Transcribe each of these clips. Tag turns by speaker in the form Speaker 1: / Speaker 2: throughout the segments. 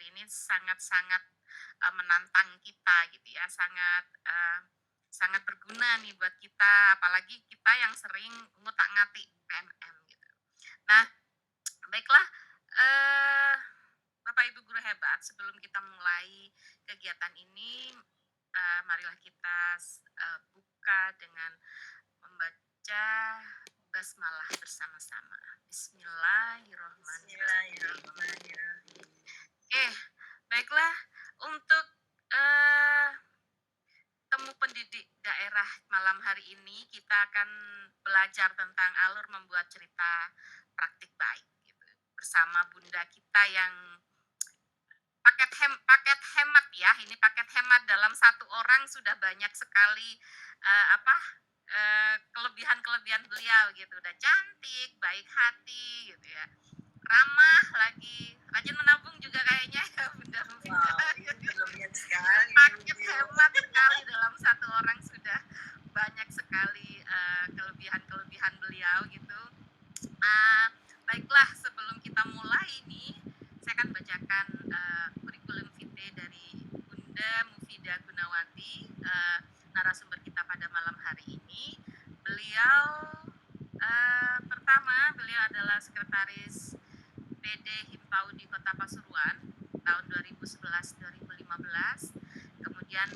Speaker 1: hari ini sangat-sangat, menantang kita gitu ya, sangat berguna nih buat kita, apalagi kita yang sering ngutak-ngatik PNM gitu. Nah, baiklah, eee, Bapak Ibu guru hebat, sebelum kita mulai kegiatan ini, marilah kita buka dengan membaca basmalah bersama-sama. Bismillahirrahmanirrahim.
Speaker 2: Bismillahirrahmanirrahim.
Speaker 1: Oke, baiklah untuk, eee, temu pendidik daerah malam hari ini kita akan belajar tentang alur membuat cerita praktik baik gitu, bersama bunda kita yang paket hemat ya, ini paket hemat dalam satu orang sudah banyak sekali, kelebihan-kelebihan beliau gitu, udah cantik, baik hati gitu ya, ramah lagi, rajin menabung juga kayaknya ya Bunda Mufidah.
Speaker 2: Wow, ini berlebihan sekali nih
Speaker 1: Paket
Speaker 2: Bunda.
Speaker 1: hemat sekali dalam satu orang sudah banyak sekali, kelebihan-kelebihan beliau gitu. Ah, Baiklah sebelum kita mulai nih, saya akan bacakan, kurikulum vitae dari Bunda Mufidah Gunawati, narasumber kita pada malam hari ini. Beliau, pertama beliau adalah sekretaris PD Himpaudi Kota Pasuruan tahun 2011-2015. Kemudian,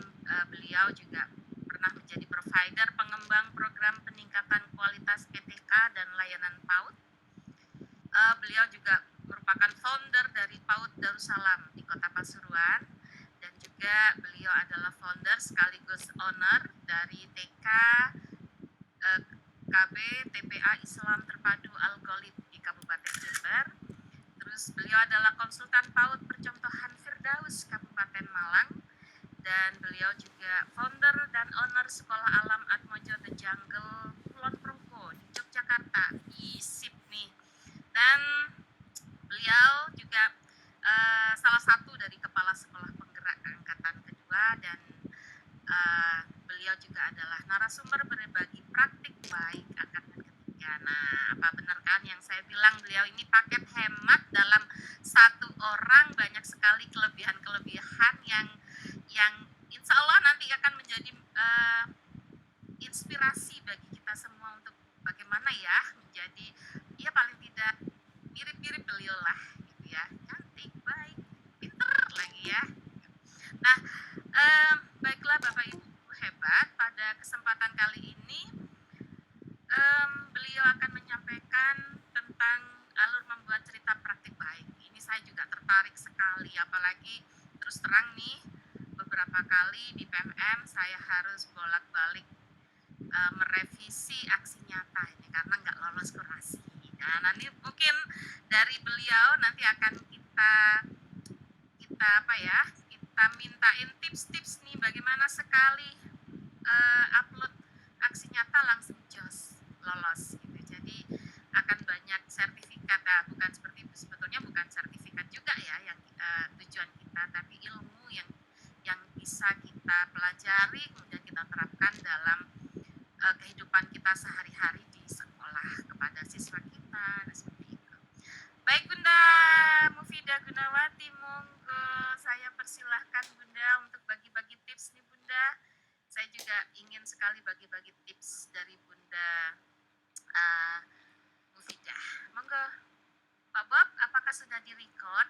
Speaker 1: beliau juga pernah menjadi provider pengembang program peningkatan kualitas PTK dan layanan PAUD. Beliau juga merupakan founder dari PAUD Darussalam di Kota Pasuruan, dan juga beliau adalah founder sekaligus owner dari TK, KB TPA Islam Terpadu Al-Ghalib di Kabupaten Jember. Terus beliau adalah konsultan PAUD Percontohan Firdaus Kabupaten Malang, dan beliau juga founder dan owner Sekolah Alam Atmojo The Jungle Kulon Progo di Yogyakarta. Isip nih. Dan beliau juga, salah satu dari kepala sekolah penggerak angkatan kedua, dan beliau juga adalah narasumber berbagi praktik baik angkatan ketiga. Nah, apa benar kan yang saya bilang, beliau ini paket hemat dalam satu orang banyak sekali kelebihan-kelebihan yang insya Allah nanti akan menjadi, inspirasi bagi kita semua untuk bagaimana ya menjadi, ya paling tidak mirip-mirip beliau lah gitu ya, cantik, baik, pinter lagi ya. Nah, baiklah Bapak Ibu hebat, pada kesempatan kali ini, beliau akan menyampaikan tentang alur membuat cerita praktik baik. Ini saya juga tertarik sekali, apalagi terus terang nih, beberapa kali di PMM saya harus bolak-balik, merevisi aksi nyata ini karena nggak lolos kurasi. Nah, nanti mungkin dari beliau nanti akan kita kita apa ya, kita mintain tips-tips nih bagaimana sekali, upload aksi nyata langsung jos, lolos gitu. Jadi akan banyak sertifikat, bukan seperti itu, sebetulnya bukan sertifikat juga ya yang, tujuan kita, tapi ilmu yang bisa kita pelajari kemudian kita terapkan dalam, kehidupan kita sehari-hari di sekolah kepada siswa kita, nah seperti itu. Baik Bunda Mufidah Gunawati, monggo saya persilahkan Bunda untuk bagi-bagi tips nih Bunda. Saya juga ingin sekali bagi-bagi tips dari Bunda, uh, Mufidah. Monggo Pak Bob, apakah sudah di-record?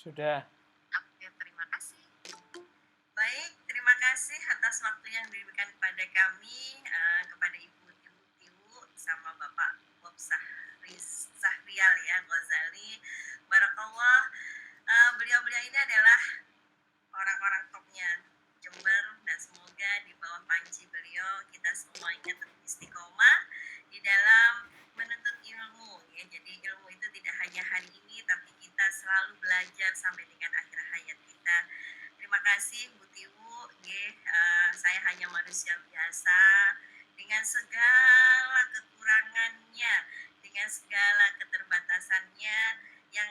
Speaker 3: Sudah.
Speaker 1: Oke, terima kasih.
Speaker 2: Baik, terima kasih atas waktu yang diberikan kepada kami, kepada Ibu Tiwu sama Bapak Bob Sahrial ya Ghazali. Barakallah, beliau-beliau ini adalah orang-orang topnya Jember, dan semoga di bawah panji beliau kita semuanya istiqomah di dalam menuntut ilmu ya. Jadi ilmu itu tidak hanya hari ini, tapi kita selalu belajar sampai dengan akhir hayat kita. Terima kasih Bu Tiwu, saya hanya manusia biasa dengan segala kekurangannya, dengan segala keterbatasannya, yang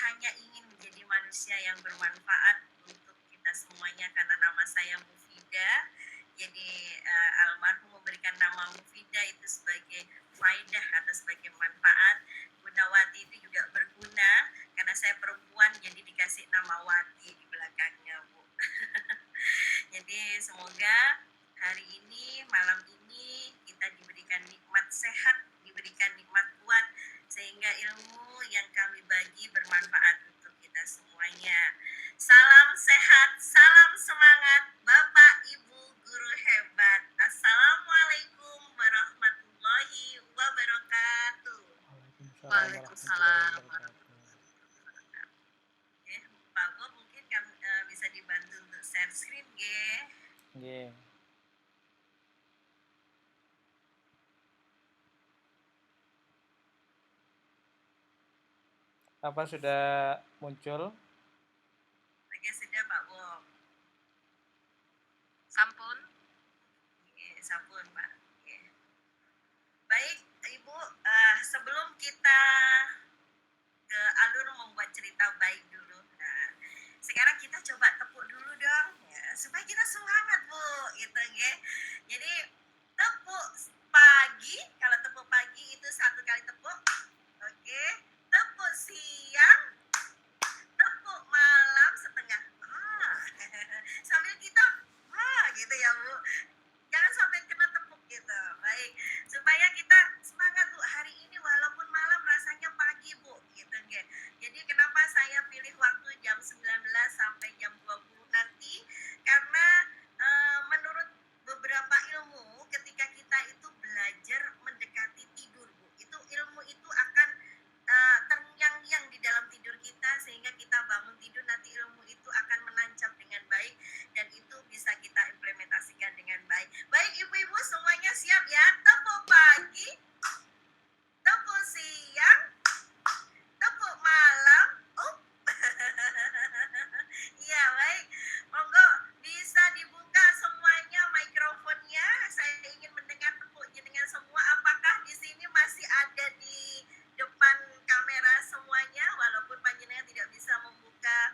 Speaker 2: hanya ingin menjadi manusia yang bermanfaat untuk kita semuanya, karena nama saya Mufidah. Jadi almarhum memberikan nama Mufidah itu sebagai faidah atau sebagai manfaat. Gunawati itu juga berguna karena saya
Speaker 3: Nggih. Apa sudah muncul?
Speaker 2: Oke, sudah Pak Bob.
Speaker 1: Sampun.
Speaker 2: Oke, sampun Pak. Oke. Baik, Ibu, sebelum kita ke alur membuat cerita baik dulu. Nah, sekarang kita coba tepuk dulu dong, ya, supaya kita semangat Bu, gitu ya. Jadi tepuk pagi, kalau tepuk pagi itu 1 kali tepuk, oke. Tepuk siang, tepuk malam setengah. Sambil kita, gitu ya Bu. Jangan sampai kena tepuk gitu. Baik, supaya kita semangat Bu hari ini walaupun malam rasanya pagi Bu, gitu nggih. Jadi kenapa saya pilih waktu jam 19 sampai jam 20 nanti? Karena menurut beberapa ilmu ketika kita itu belajar mendekati tidur Bu, itu ilmu itu akan terngiang-ngiang di dalam tidur kita sehingga kita bangun tidur nanti ilmu itu akan menancap dengan baik dan itu bisa kita implementasikan dengan baik. Baik ibu-ibu semuanya siap ya? Tepuk pagi, tepuk siang, tepuk malam. Iya baik, monggo bisa dibuka semuanya mikrofonnya. Saya ingin mendengar tepuk jenengan semua. Apakah di sini masih ada di depan kamera semuanya? Walaupun panjenengan tidak bisa membuka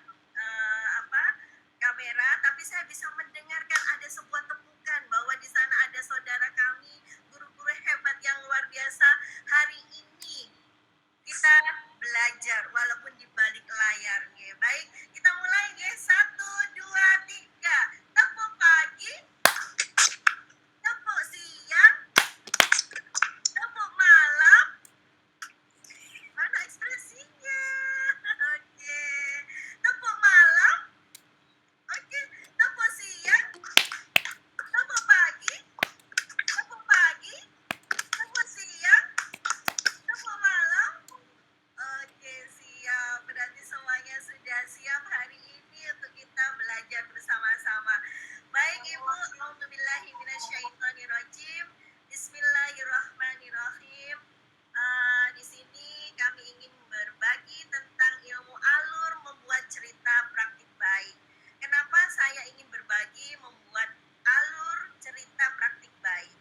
Speaker 2: kamera, tapi saya bisa mendengarkan ada sebuah tepukan bahwa di sana ada saudara kami, guru-guru hebat yang luar biasa. Hari ini kita belajar walaupun di balik layar. Baik, kita mulai ya. 1, 2, 3. Tepuk pagi, tepuk siang, tepuk malam. Mana ekspresinya? Oke. Tepuk malam. Oke. Tepuk siang, tepuk pagi, tepuk pagi, tepuk siang, tepuk malam. Oke, siap. Berarti semuanya sudah siap hari ini untuk kita belajar bersama-sama. Baik, Ibu. Auzubillahiminasyaitonirrajim. Bismillahirrahmanirrahim. Di sini kami ingin berbagi tentang ilmu alur membuat cerita praktik baik. Kenapa saya ingin berbagi membuat alur cerita praktik baik?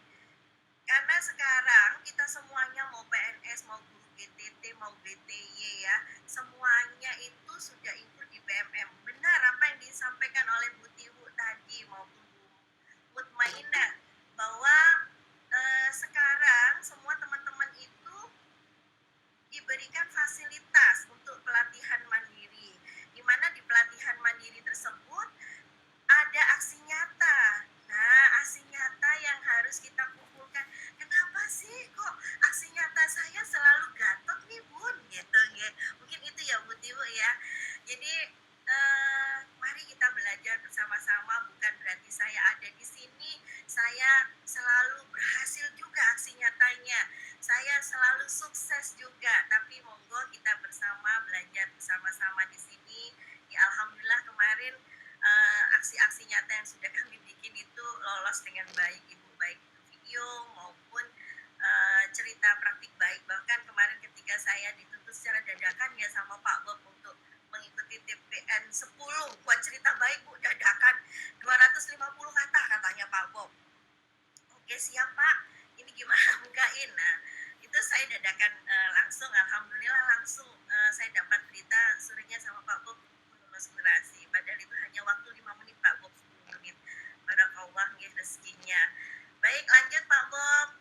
Speaker 2: Karena sekarang kita semuanya mau PNS, mau guru GTT, mau BTY ya, semuanya itu sudah ikut di BMM. Benar apa yang disampaikan oleh Bu Tiwu tadi maupun Bu Mutmainah bahwa sekarang semua teman-teman itu diberikan fasilitas untuk pelatihan mandiri, di mana di pelatihan mandiri tersebut ada aksi nyata. Nah, aksi nyata yang harus kita kumpulkan. Kenapa sih kok aksi nyata saya selalu gatot nih Bun? Gitu ya. Mungkin itu ya Bu Tiwu ya. Jadi mari kita belajar bersama-sama. Bukan berarti saya ada di sini saya selalu berhasil juga aksi nyatanya. Saya selalu sukses juga. Tapi monggo kita bersama belajar bersama-sama di sini. Ya, alhamdulillah kemarin aksi-aksi nyata yang sudah kami bikin itu lolos dengan baik Ibu, baik itu video maupun cerita praktik baik. Bahkan kemarin ketika saya dituntut secara dadakan ya sama Pak Bob untuk mengikuti TPN 10 buat cerita baik Bu, dadakan 250 kata katanya Pak Bob. Oke siap Pak, ini gimana bukain? Nah itu saya dadakan langsung, alhamdulillah langsung saya dapat berita sorenya sama Pak Bob lulus kurasi. Padahal itu hanya waktu 5 menit Pak Bob, 10 menit. Barakallah ya rezekinya. Baik lanjut Pak Bob.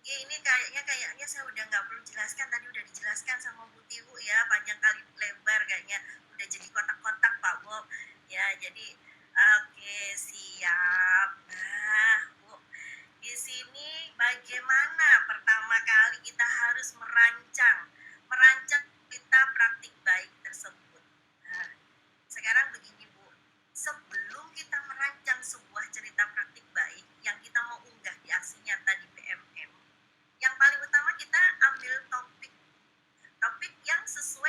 Speaker 2: Ya ini kayaknya saya udah nggak perlu jelaskan, tadi udah dijelaskan sama Bu Tiwu ya, panjang kali lebar kayaknya udah jadi kotak-kotak Pak Bob. Ya jadi oke siap. Nah Bu, di sini bagaimana pertama kali kita harus merancang cerita praktik baik tersebut. Nah, sekarang begini Bu, sebelum kita merancang sebuah cerita praktik baik yang kita mau unggah di aksi nyata di PMM, yang paling utama kita ambil topik yang sesuai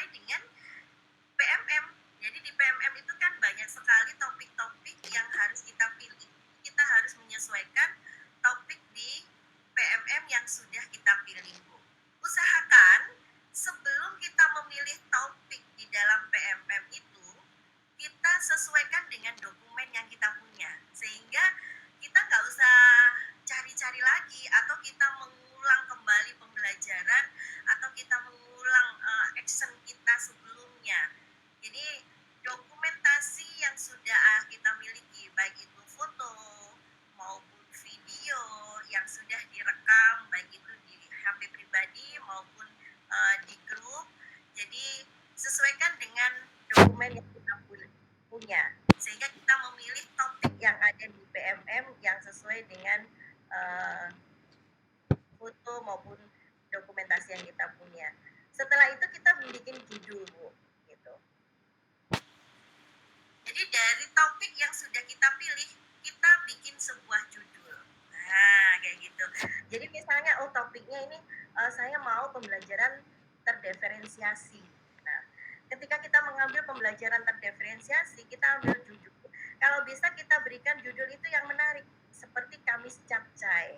Speaker 2: dari topik yang sudah kita pilih, kita bikin sebuah judul. Nah, kayak gitu. Jadi misalnya, topiknya ini saya mau pembelajaran terdiferensiasi. Nah, ketika kita mengambil pembelajaran terdiferensiasi, kita ambil judul. Kalau bisa kita berikan judul itu yang menarik, seperti Kamis Capcay.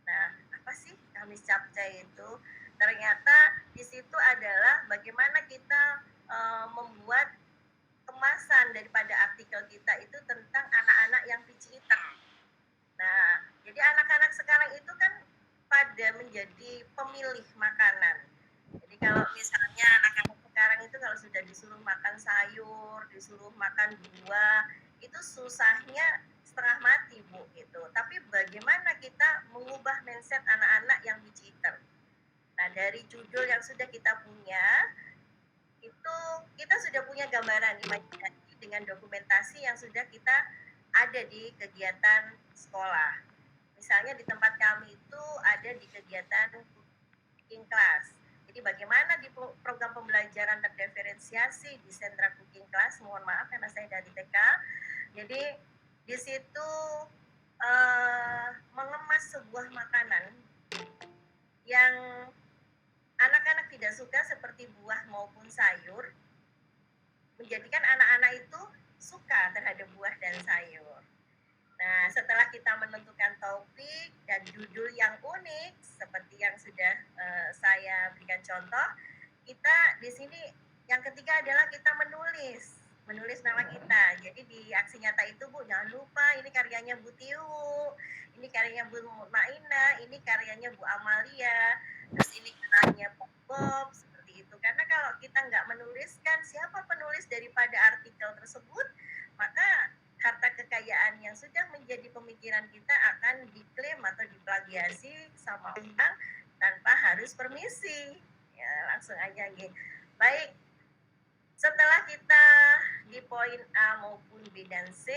Speaker 2: Nah, apa sih Kamis Capcay itu? Ternyata di situ adalah bagaimana kita membuat kemasan daripada artikel kita itu tentang anak-anak yang picky eater. Nah, jadi anak-anak sekarang itu kan pada menjadi pemilih makanan. Jadi kalau misalnya anak-anak sekarang itu kalau sudah disuruh makan sayur, disuruh makan buah, itu susahnya setengah mati, Bu, gitu. Tapi bagaimana kita mengubah mindset anak-anak yang picky eater? Nah, dari judul yang sudah kita punya, itu kita sudah punya gambaran imajinasi dengan dokumentasi yang sudah kita ada di kegiatan sekolah. Misalnya di tempat kami itu ada di kegiatan cooking class. Jadi bagaimana di program pembelajaran terdiferensiasi di sentra cooking class, mohon maaf karena saya dari TK. Jadi di situ mengemas sebuah makanan yang anak-anak tidak suka seperti buah maupun sayur, menjadikan anak-anak itu suka terhadap buah dan sayur. Nah, setelah kita menentukan topik dan judul yang unik, seperti yang sudah saya berikan contoh, kita di sini yang ketiga adalah kita menulis nama kita. Jadi di aksi nyata itu, Bu, jangan lupa ini karyanya Bu Tiu, ini karyanya Bu Maina, ini karyanya Bu Amalia, terus ini karyanya Pak Bob, seperti itu. Karena kalau kita nggak menuliskan siapa penulis daripada artikel tersebut, maka harta kekayaan yang sudah menjadi pemikiran kita akan diklaim atau diplagiasi sama orang tanpa harus permisi. Ya, langsung aja gitu. Baik, setelah kita di poin A maupun B dan C,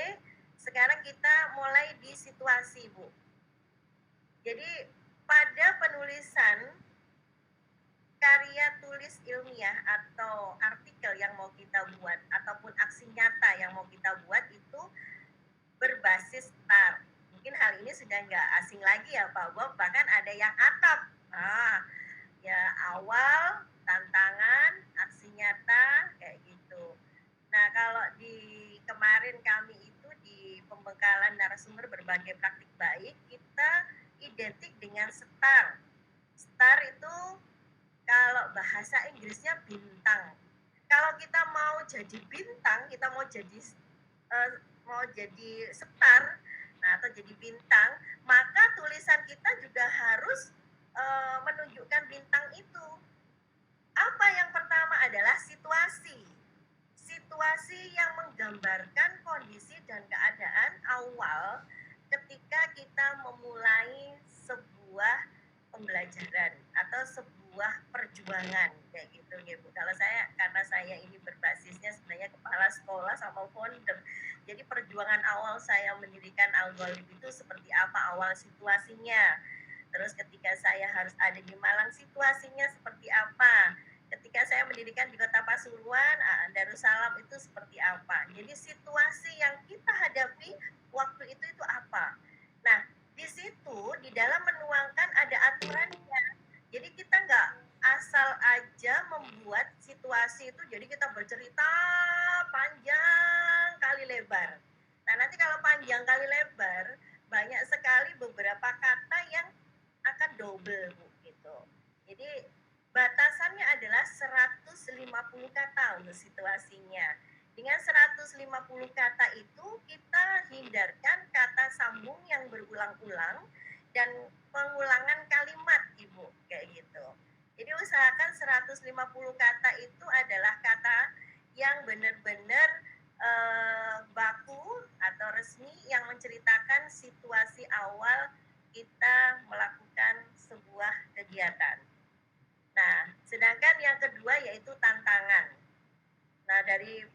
Speaker 2: sekarang kita mulai di situasi, Bu. Jadi pada penulisan karya tulis ilmiah atau artikel yang mau kita buat ataupun aksi nyata yang mau kita buat itu berbasis STAR. Mungkin hal ini sudah nggak asing lagi ya Pak Bob, bahkan ada yang atap. Ya awal, tantangan, aksi nyata, kayak gitu. Nah, kalau di kemarin kami itu di pembekalan narasumber berbagai praktik baik, kita identik dengan STAR. STAR itu kalau bahasa Inggrisnya bintang. Kalau kita mau jadi bintang, kita mau jadi star, nah, atau jadi bintang, maka tulisan kita juga harus menunjukkan bintang itu. Apa yang pertama adalah situasi. Situasi yang menggambarkan kondisi dan keadaan awal ketika kita memulai sebuah pembelajaran atau sebuah perjuangan kayak gitu ya Bu. Kalau saya, karena saya ini berbasisnya sebenarnya kepala sekolah sama founder, jadi perjuangan awal saya mendirikan Algolim itu seperti apa awal situasinya. Terus ketika saya harus ada di Malang, situasinya seperti apa. Ketika saya mendirikan di Kota Pasuruan, Darussalam itu seperti apa. Jadi situasi yang kita hadapi waktu itu apa. Nah, di situ di dalam menuangkan ada aturannya. Jadi kita nggak asal aja membuat situasi itu, jadi kita bercerita panjang kali lebar. Nah, nanti kalau panjang kali lebar, banyak sekali beberapa kata yang akan double, Bu, gitu. Jadi batasannya adalah 150 kata untuk situasinya. Dengan 150 kata itu kita hindarkan kata sambung yang berulang-ulang dan pengulangan kalimat, Ibu, kayak gitu. Jadi usahakan 150 kata itu adalah kata yang benar-benar baku atau resmi yang menceritakan situasi awal kita melakukan sebuah kegiatan. Nah, sedangkan yang kedua yaitu tantangan. Nah, dari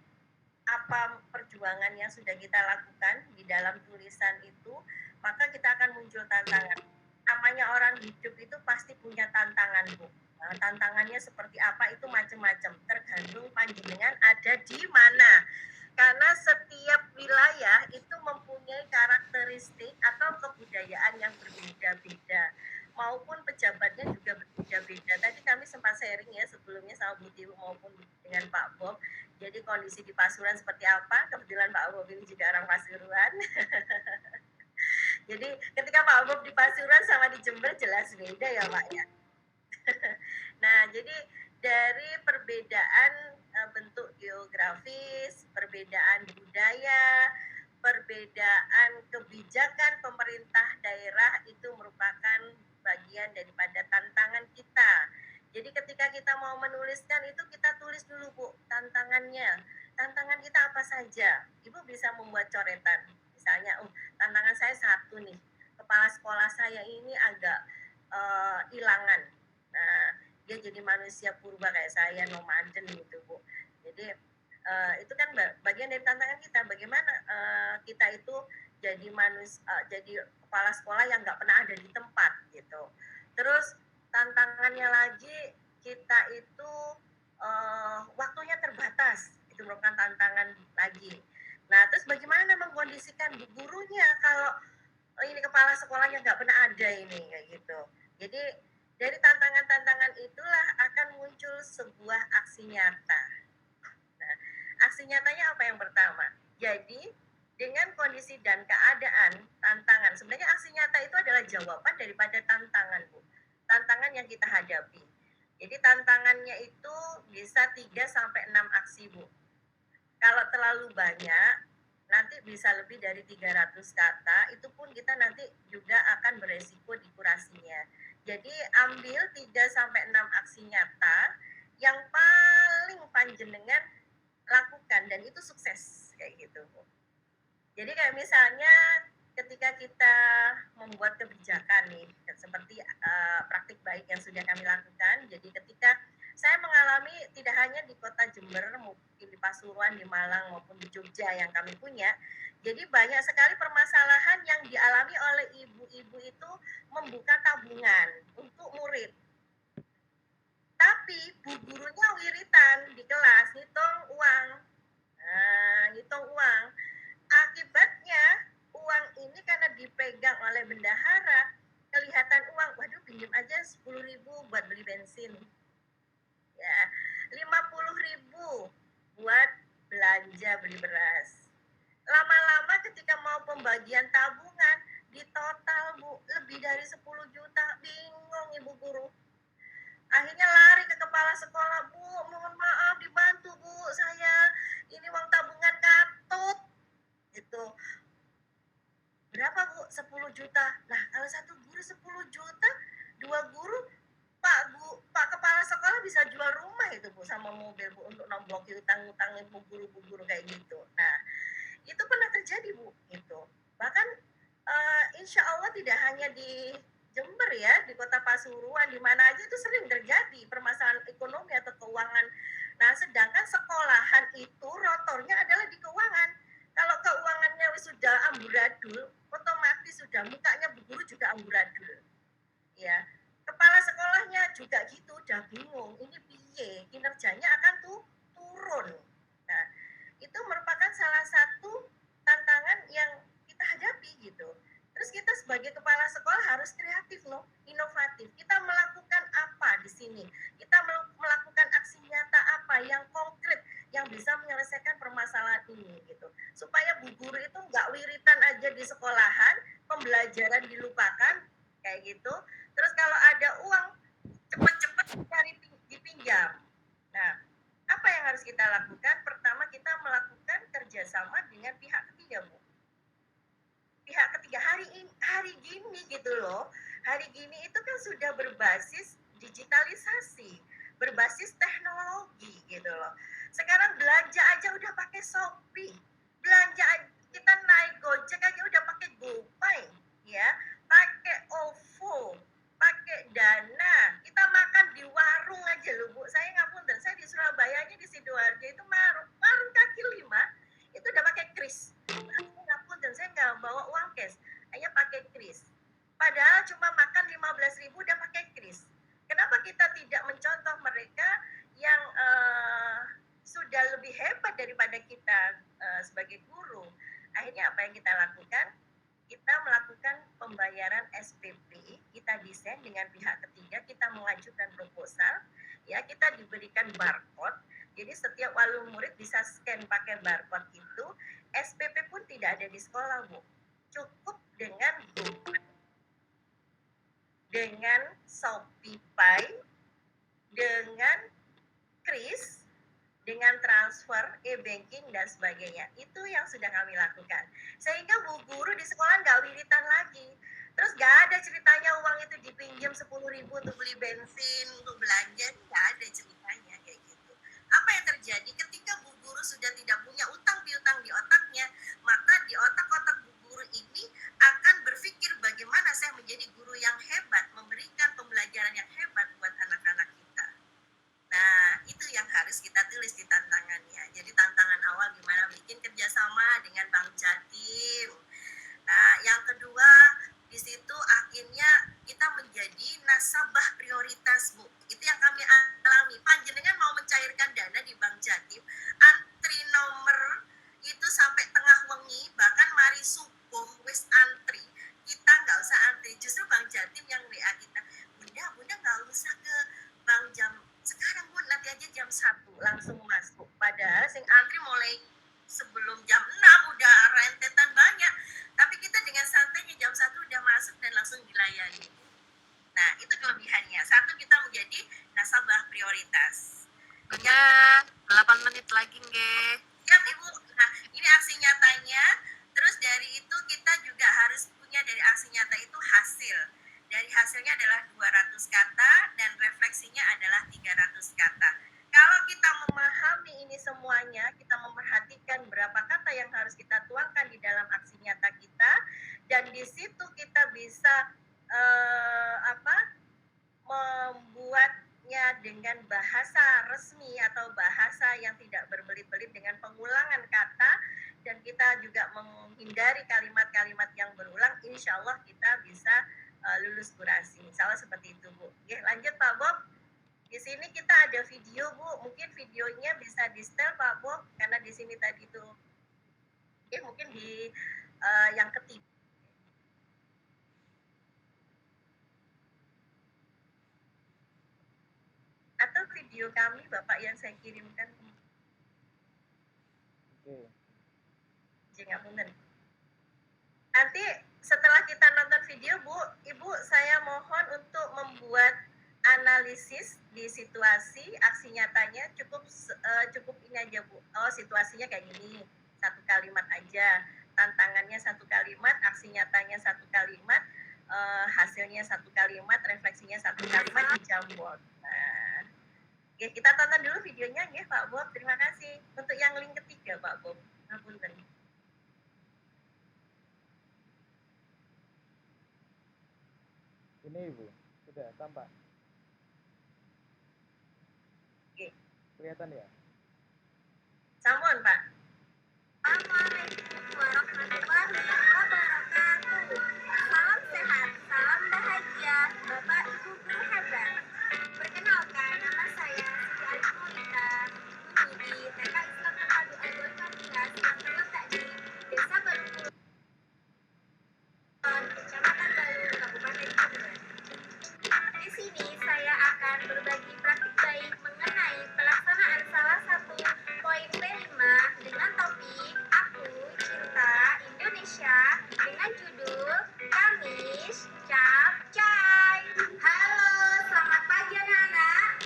Speaker 2: apa perjuangan yang sudah kita lakukan di dalam tulisan itu, maka kita akan muncul tantangan. Namanya orang hidup itu pasti punya tantangan, Bu. Nah, tantangannya seperti apa itu macam-macam, tergantung panjenengan ada di mana. Karena setiap wilayah itu mempunyai karakteristik atau kebudayaan yang berbeda-beda, maupun pejabatnya juga berbeda-beda. Tadi kami sempat sharing ya sebelumnya sama Bu Tiwi maupun dengan Pak Bob. Jadi kondisi di Pasuruan seperti apa? Kebetulan Pak Bob ini juga orang Pasuruan. Jadi ketika Pak Bob di Pasuruan sama di Jember jelas beda ya Pak ya. Nah, jadi dari perbedaan bentuk geografis, perbedaan budaya, perbedaan kebijakan pemerintah daerah itu merupakan bagian daripada tantangan kita. Jadi ketika kita mau menuliskan itu kita tulis dulu Bu tantangannya. Tantangan kita apa saja? Ibu bisa membuat coretan. Misalnya, tantangan saya satu nih, kepala sekolah saya ini agak hilangan. Nah, dia jadi manusia purba kayak saya, nomaden gitu Bu. Jadi itu kan bagian dari tantangan kita, bagaimana kita itu jadi jadi kepala sekolah yang nggak pernah ada di tempat gitu. Terus tantangannya lagi kita itu waktunya terbatas, itu merupakan tantangan lagi. Nah, terus bagaimana mengkondisikan gurunya kalau ini kepala sekolahnya nggak pernah ada ini kayak gitu. Jadi dari tantangan-tantangan itulah akan muncul sebuah aksi nyata. Nah, aksi nyatanya apa yang pertama? Jadi dengan kondisi dan keadaan tantangan, sebenarnya aksi nyata itu adalah jawaban daripada tantangan Bu. Tantangan yang kita hadapi. Jadi tantangannya itu bisa 3-6 aksi Bu. Kalau terlalu banyak, nanti bisa lebih dari 300 kata, itu pun kita nanti juga akan beresiko di kurasinya. Jadi ambil 3-6 aksi nyata yang paling panjenengan lakukan dan itu sukses kayak gitu. Jadi kayak misalnya ketika kita membuat kebijakan nih seperti praktik baik yang sudah kami lakukan. Jadi ketika saya mengalami tidak hanya di kota Jember, mungkin di Pasuruan, di Malang maupun di Jogja yang kami punya. Jadi banyak sekali permasalahan yang dialami oleh ibu-ibu itu membuka tabungan untuk murid. Tapi bu gurunya wiritan di kelas ngitung uang. Nah, ngitung uang. Akibatnya uang ini karena dipegang oleh bendahara, kelihatan uang, waduh pinjam aja 10.000 buat beli bensin. Ya, 50.000 buat belanja beli beras. Lama-lama ketika mau pembagian tabungan, di total Bu, lebih dari 10 juta. Bingung ibu guru. Akhirnya lari ke kepala sekolah, Bu, mohon maaf dibantu Bu, saya ini uang tabungan katut. Gitu. Berapa Bu? 10 juta. Nah, kalau satu guru 10 juta, dua guru, Pak kepala sekolah bisa jual rumah itu Bu sama mobil Bu untuk nombloki utang-utangin bu guru kayak gitu. Nah, itu pernah terjadi Bu itu. Bahkan insya Allah tidak hanya di Jember ya, di kota Pasuruan, di mana aja itu sering terjadi permasalahan ekonomi atau keuangan. Nah, sedangkan sekolahan itu rotornya adalah di keuangan. Kalau keuangannya sudah amburadul, otomatis sudah mukanya bu guru juga amburadul. Ya, kepala sekolahnya juga gitu, udah bingung, ini piye, kinerjanya akan turun. Nah, itu merupakan salah satu tantangan yang kita hadapi gitu. Terus kita sebagai kepala sekolah harus kreatif loh, inovatif. Kita melakukan apa di sini? Kita melakukan aksi nyata apa yang konkret yang bisa menyelesaikan permasalahan ini gitu. Supaya bu guru itu nggak wiritan aja di sekolahan, pembelajaran dilupakan kayak gitu. Terus kalau ada uang cepat-cepat cari dipinjam. Nah, apa yang harus kita lakukan? Pertama kita melakukan kerjasama dengan pihak ketiga Bu. Pihak ketiga hari gini gitu loh. Hari gini itu kan sudah berbasis digitalisasi, berbasis teknologi gitu loh. Sekarang belanja aja udah pakai Shopee, belanja kita naik Gojek aja udah pakai GoPay, ya, pakai OVO, pakai Dana. Kita makan di warung aja loh Bu. Saya ngapunten, saya di Surabaya aja di Sidoarjo itu warung kaki lima itu udah pakai kris. Ngapunten, saya nggak bawa uang cash, hanya pakai kris. Padahal cuma makan 15.000 udah pakai kris. Kenapa kita tidak mencontoh mereka yang sudah lebih hebat daripada kita Berikutnya apa yang kita lakukan? Kita melakukan pembayaran SPP, kita desain dengan pihak ketiga, kita mengajukan proposal, ya kita diberikan barcode. Jadi setiap wali murid bisa scan pakai barcode itu. SPP pun tidak ada di sekolah, Bu. Cukup dengan GoPay, dengan ShopeePay, dengan Kris, dengan transfer, e-banking, dan sebagainya. Itu yang sudah kami lakukan. Sehingga Bu Guru di sekolah nggak wiritan lagi. Terus nggak ada ceritanya uang itu dipinjam 10.000 untuk beli bensin, untuk belanja, nggak ada ceritanya kayak gitu. Apa yang terjadi ketika Bu Guru sudah tidak punya utang piutang di otaknya, maka di otak-otak Bu Guru ini akan berpikir bagaimana saya menjadi guru yang hebat, memberikan pembelajaran yang hebat buat anak-anak kita. Nah, itu yang harus kita tulis di tantangannya. Jadi tantangan awal gimana bikin kerjasama dengan Bank Jatim. Nah, yang kedua, di situ akhirnya kita menjadi nasabah prioritas, Bu. Itu yang kami alami. Panjenengan mau mencairkan dana di Bank Jatim, antri nomor itu sampai tengah wengi, bahkan mari subuh wis antri. Kita nggak usah antri, justru Bank Jatim yang WA kita. Bunda nggak usah ke bank jam sekarang, Bu, nanti aja jam 1 langsung masuk. Padahal sing antri mulai sebelum jam 6 udah rentetan banyak. Tapi kita dengan santainya jam 1 udah masuk dan langsung dilayani. Nah, itu kelebihannya. Satu, kita menjadi nasabah prioritas.
Speaker 1: Bunda, 8 menit lagi nggih.
Speaker 2: Siap, Ibu. Nah, ini aksi nyatanya. Terus dari itu kita juga harus punya dari aksi nyata itu hasil. Dari hasilnya adalah 200 kata dan refleksinya adalah 300 kata. Kalau kita memahami ini semuanya, kita memperhatikan berapa kata yang harus kita tuangkan di dalam aksi nyata kita, dan di situ kita bisa membuatnya dengan bahasa resmi atau bahasa yang tidak berbelit-belit dengan pengulangan kata, dan kita juga menghindari kalimat-kalimat yang berulang. Insya Allah kita bisa lulus kurasi. Insya Allah seperti itu, Bu. Oke, lanjut Pak Bob. Di sini kita ada video, Bu. Mungkin videonya bisa di setel Pak Bob, karena di sini tadi itu. Oke, mungkin di yang ketiga. Atau video kami Bapak yang saya kirimkan.
Speaker 3: Oke.
Speaker 2: Jangan. Nanti setelah kita nonton video, Bu, Ibu, saya mohon untuk membuat analisis di situasi aksi nyatanya. Cukup ini aja, Bu. Oh, situasinya kayak gini, 1 kalimat aja. Tantangannya 1 kalimat, aksi nyatanya 1 kalimat, hasilnya 1 kalimat, refleksinya 1 kalimat di Jamboard. Nah, oke, kita tonton dulu videonya ya Pak Bob. Terima kasih. Untuk yang link ketiga Pak Bob. Ngapunten.
Speaker 3: Ini Ibu, sudah tampak.
Speaker 2: Oke.
Speaker 3: Kelihatan ya?
Speaker 2: Sampun Pak.
Speaker 4: Assalamualaikum warahmatullahi wabarakatuh. Salam sehat, salam bahagia, Bapak Ibu guru hebat. Perkenalkan, nama saya Siti Alifulita, guru di TK Islam Terpadu Al-Quran Kamilas yang terletak di Desa Baru, Kecamatan Baru, Kabupaten Jember. Di sini saya akan berbagi praktik baik mengenai pelaksanaan salah satu poin P5 dengan topik Aku Cinta Indonesia dengan judul Kamis Capcay. Halo, selamat pagi anak-anak.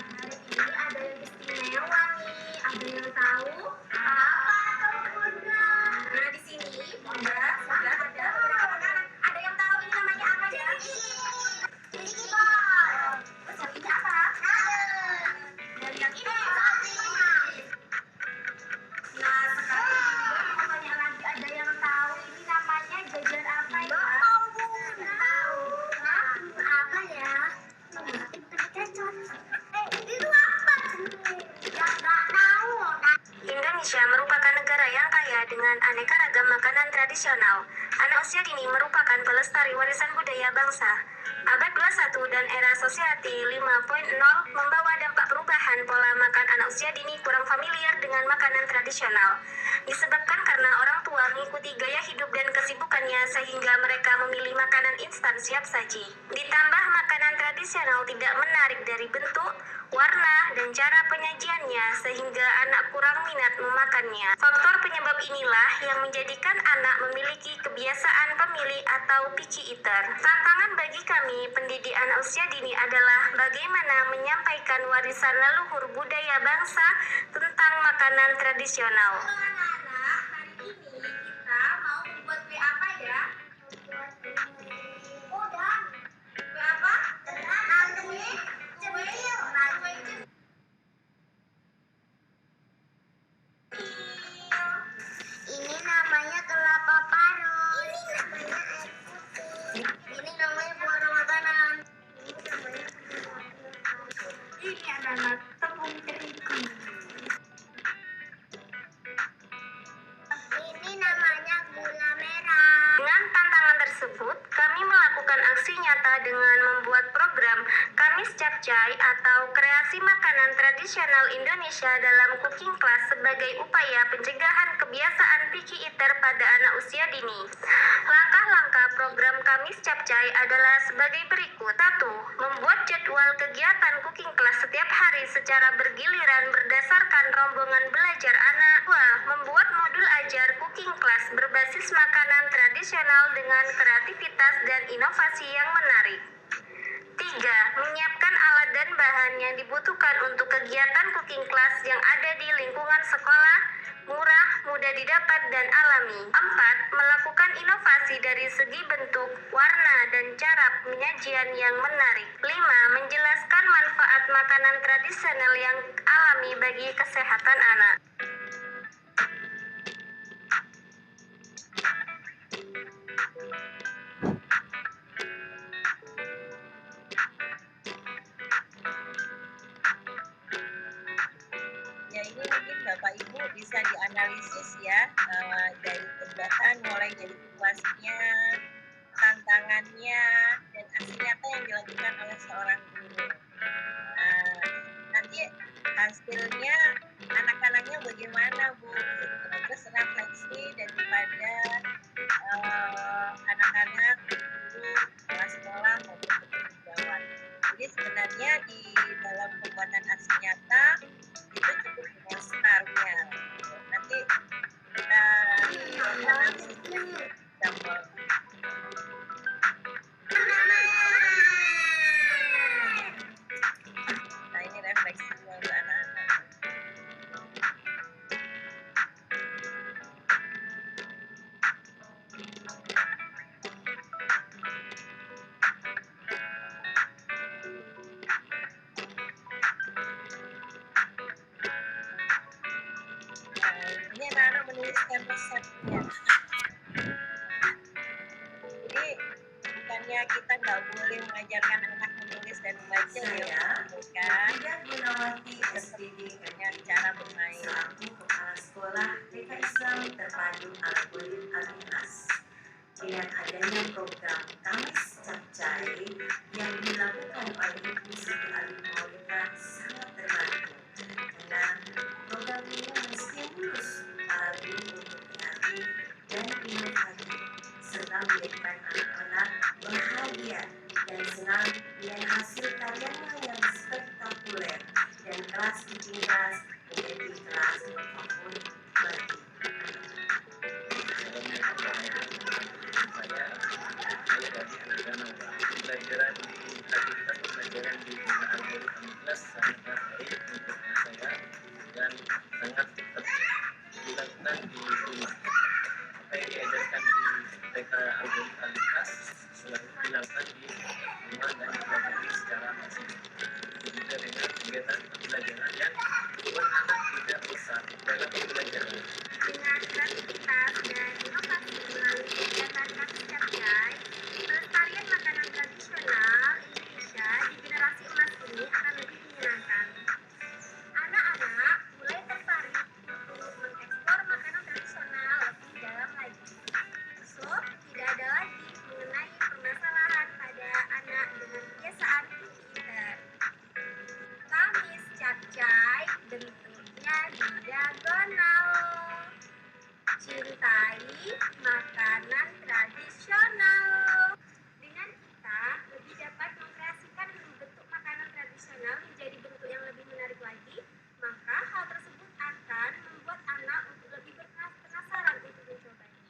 Speaker 4: Hari ini ada yang istimewa nih. Ada yang tahu apa tuh Bunda? Nah, di sini Bunda sudah ada beberapa makanan. Ada yang tahu ini namanya apa ya? Ini ball. Terus yang ini apa? Dan yang ini nah, sekarang juga mau tanya lagi, ada yang tahu ini namanya jajan apa ya? Tahu, Bu. Tahu. Hah? Apa ya? Itu apa? Yang nggak tahu. Indonesia merupakan negara yang kaya dengan aneka ragam makanan tradisional. Anak usia dini merupakan pelestari warisan budaya bangsa. Abad 21 dan era Sosiati 5.0 membawa dampak perubahan pola makan anak usia dini kurang familiar dengan makanan tradisional. Disebabkan karena orang tua mengikuti gaya hidup dan kesibukannya sehingga mereka memilih makanan instan siap saji. Ditambah makanan tradisional tidak menarik dari bentuk, warna, dan cara penyajiannya sehingga anak kurang minat memakannya. Faktor penyebab inilah yang menjadikan anak memiliki kebiasaan pemilih atau picky eater. Tantangan bagi kami pendidik anak usia dini adalah bagaimana menyampaikan warisan leluhur budaya bangsa tentang makanan tradisional. Anak-anak, hari ini kita mau membuat kue apa ya? Udah. Kue apa? Kue cemil. Kue cemil. Ini namanya kelapa parut. Ini namanya air putih. Ini namanya buah makanan. Ini adalah tepung terigu. Ini namanya gula merah. Dengan tantangan tersebut, kami melakukan aksi nyata dengan membuat program Kamis Capcay atau kreasi makanan tradisional Indonesia dalam cooking class sebagai upaya pencegahan kebiasaan picky eater pada anak usia dini. Langkah-langkah program Kamis Capcay adalah sebagai berikut. 1. Membuat jadwal kegiatan cooking class setiap hari secara bergiliran berdasarkan rombongan belajar anak. 2. Membuat modul ajar cooking class berbasis makanan tradisional dengan kreativitas dan inovasi yang menarik. 3. Menyiapkan alat dan bahan yang dibutuhkan untuk kegiatan cooking class yang ada di lingkungan sekolah, murah, mudah didapat, dan alami. 4. Melakukan inovasi dari segi bentuk, warna, dan cara penyajian yang menarik. 5. Menjelaskan manfaat makanan tradisional yang alami bagi kesehatan anak.
Speaker 2: Ya, ini mungkin Bapak Ibu bisa dianalisis ya, dari kegiatan mulai dari situasinya, tantangannya, dan aksi nyata yang dilakukan oleh seorang guru. Nanti hasilnya anak-anaknya bagaimana, Bu? Terus refleksi daripada anak-anak, guru, kepala sekolah maupun pejabat. Jadi sebenarnya di dalam pembuatan aksi nyata itu cukup dengan startnya. Nanti kita gambar. Nah, ini refleksinya untuk anak-anak. Ini anak-anak menuliskan resepnya. Jadi bukannya kita nggak boleh mengajarkan anak menulis dan membaca ya, bukan.
Speaker 5: Tidak Gunawati SPD
Speaker 2: Dengan cara bermain.
Speaker 5: selaku kepala sekolah TK Islam terpadu Al-Quran Al-Ikhlas. Dengan adanya program Kamis Capcay yang dilakukan oleh Ibu Siti Alimaulidah sangat terbantu karena program ini menstimulus para guru untuk kreatif dan inovatif serta menjadikan anak-anak bahagia dan senang dengan hasil karyanya yang spektakuler dan kelas cooking class menjadi kelas favorit bagi
Speaker 3: Pembelajaran di aktivitas pembelajaran di algoritma kelas sangat baik untuk saya dan sangat dilakukan di rumah. Apa yang diajarkan di TK algoritma kelas selalu dilakukan di rumah dan dipelajari secara masif. Juga dengan kegiatan pembelajaran yang membuat anak tidak bosan dalam pembelajaran.
Speaker 4: Dengan kreativitas dan inovasi melalui kegiatan Kamis Capcay, pelestarian makanan tradisional Indonesia di generasi emas ini akan lebih menyenangkan. Anak-anak mulai tertarik untuk mengeksplor makanan tradisional lebih dalam lagi. So, tidak ada lagi mengenai permasalahan pada anak dengan kebiasaan picky eater. Kamis Capcay bentuk diagonal. Cintai makanan tradisional. Dengan kita lebih dapat mengkreasikan bentuk makanan tradisional menjadi bentuk yang lebih menarik lagi, maka hal tersebut akan membuat anak untuk lebih penasaran untuk mencobanya.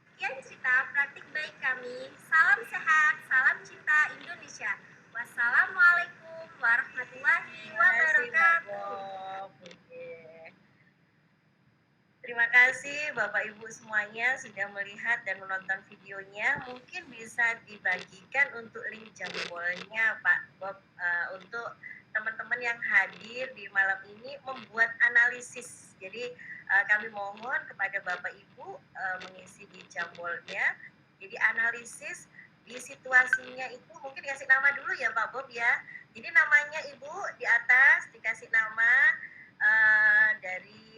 Speaker 4: Sekian cerita praktik baik kami. Salam sehat, salam cinta Indonesia. Wassalamualaikum warahmatullahi wabarakatuh.
Speaker 2: Terima kasih Bapak Ibu semuanya sudah melihat dan menonton videonya. Mungkin bisa dibagikan untuk link jempolnya Pak Bob untuk teman-teman yang hadir di malam ini membuat analisis. Jadi kami mohon kepada Bapak Ibu mengisi di jempolnya. Jadi analisis di situasinya itu mungkin dikasih nama dulu ya Pak Bob ya. Jadi namanya Ibu di atas dikasih nama dari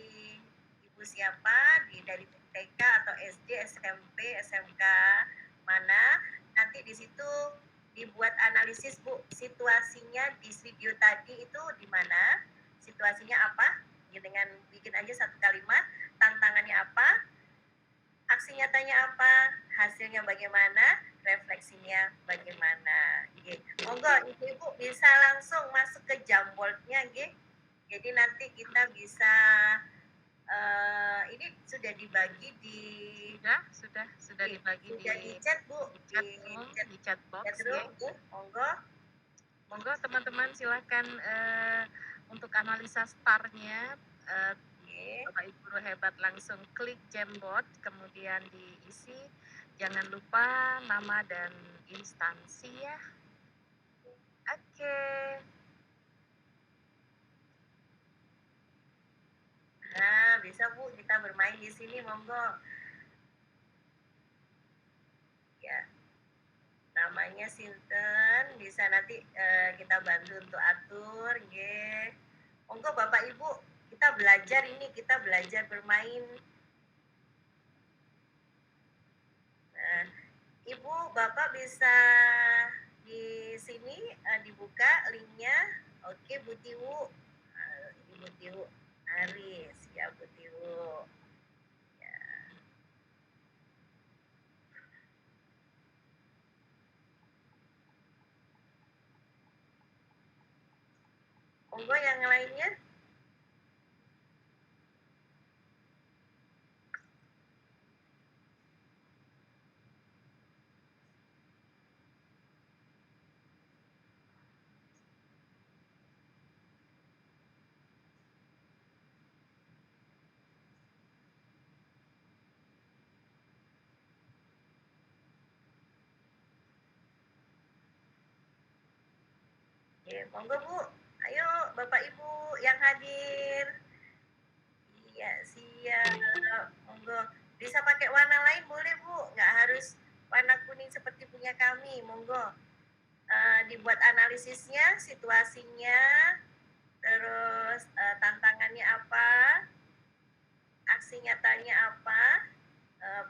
Speaker 2: Ibu siapa, dari TK atau SD, SMP, SMK mana. Nanti di situ dibuat analisis Bu, situasinya di video tadi itu di mana, situasinya apa, dengan bikin aja satu kalimat, tantangannya apa, aksi nyatanya apa, hasilnya bagaimana, refleksinya bagaimana. Monggo Ibu bisa langsung masuk ke Jamboardnya, jadi nanti kita bisa ini sudah dibagi di
Speaker 1: sudah dibagi
Speaker 2: di chat Bu,
Speaker 1: di chat box
Speaker 2: ya.
Speaker 1: Monggo teman-teman silahkan untuk analisa startnya Bapak Ibu guru hebat langsung klik Jamboard kemudian diisi, jangan lupa nama dan instansi ya. Oke.
Speaker 2: Nah, bisa Bu, kita bermain di sini, monggo. Ya, namanya Sinten, bisa nanti kita bantu untuk atur, monggo Bapak Ibu, kita belajar ini, kita belajar bermain. Nah, Ibu, Bapak bisa di sini dibuka linknya. Oke, Bu Tiwu, Ibu Tiwu Aris, ya Bu Tiwu. Ya. Monggo yang lainnya. Monggo Bu, ayo Bapak Ibu yang hadir. Iya, siap. Monggo, bisa pakai warna lain boleh Bu, nggak harus warna kuning seperti punya kami. Monggo, dibuat analisisnya, situasinya, terus tantangannya apa, aksi nyatanya apa,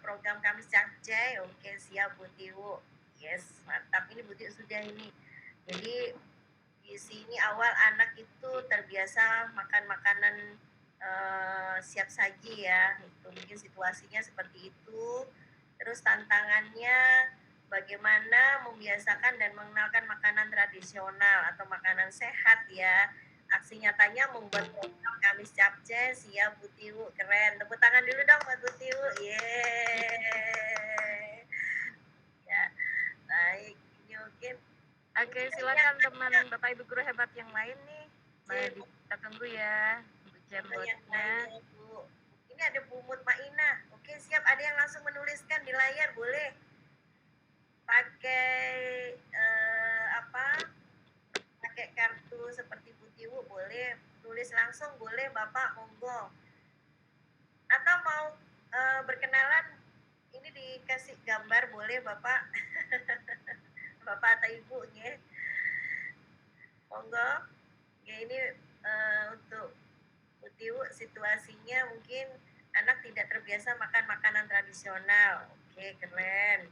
Speaker 2: program kami Cakcai. Oke, siap Bu Tiwu. Yes, mantap. Ini Bu Tiwu sudah ini. Jadi di sini awal anak itu terbiasa makan makanan siap saji ya, itu mungkin situasinya seperti itu. Terus tantangannya bagaimana membiasakan dan mengenalkan makanan tradisional atau makanan sehat ya. Aksi nyatanya membuat program Kamis Capce. Siap Bu Tiwu, keren. Tepuk tangan dulu dong buat Bu Tiwu. Yeay. Ya, baik. Ini mungkin.
Speaker 1: Oke, silakan teman Bapak Ibu guru hebat yang lain nih. Mari kita tunggu ya untuk Jamboardnya.
Speaker 2: Ini ada Bu Mutmainah. Oke, siap. Ada yang langsung menuliskan di layar, boleh. Pakai pakai kartu seperti Bu Tiwu, boleh. Tulis langsung boleh, Bapak, monggo. Atau mau berkenalan, ini dikasih gambar, boleh, Bapak. Bapak atau Ibu, ya. Monggo. Ya, ini untuk Bu Tiwu, situasinya mungkin anak tidak terbiasa makan makanan tradisional. Oke, keren.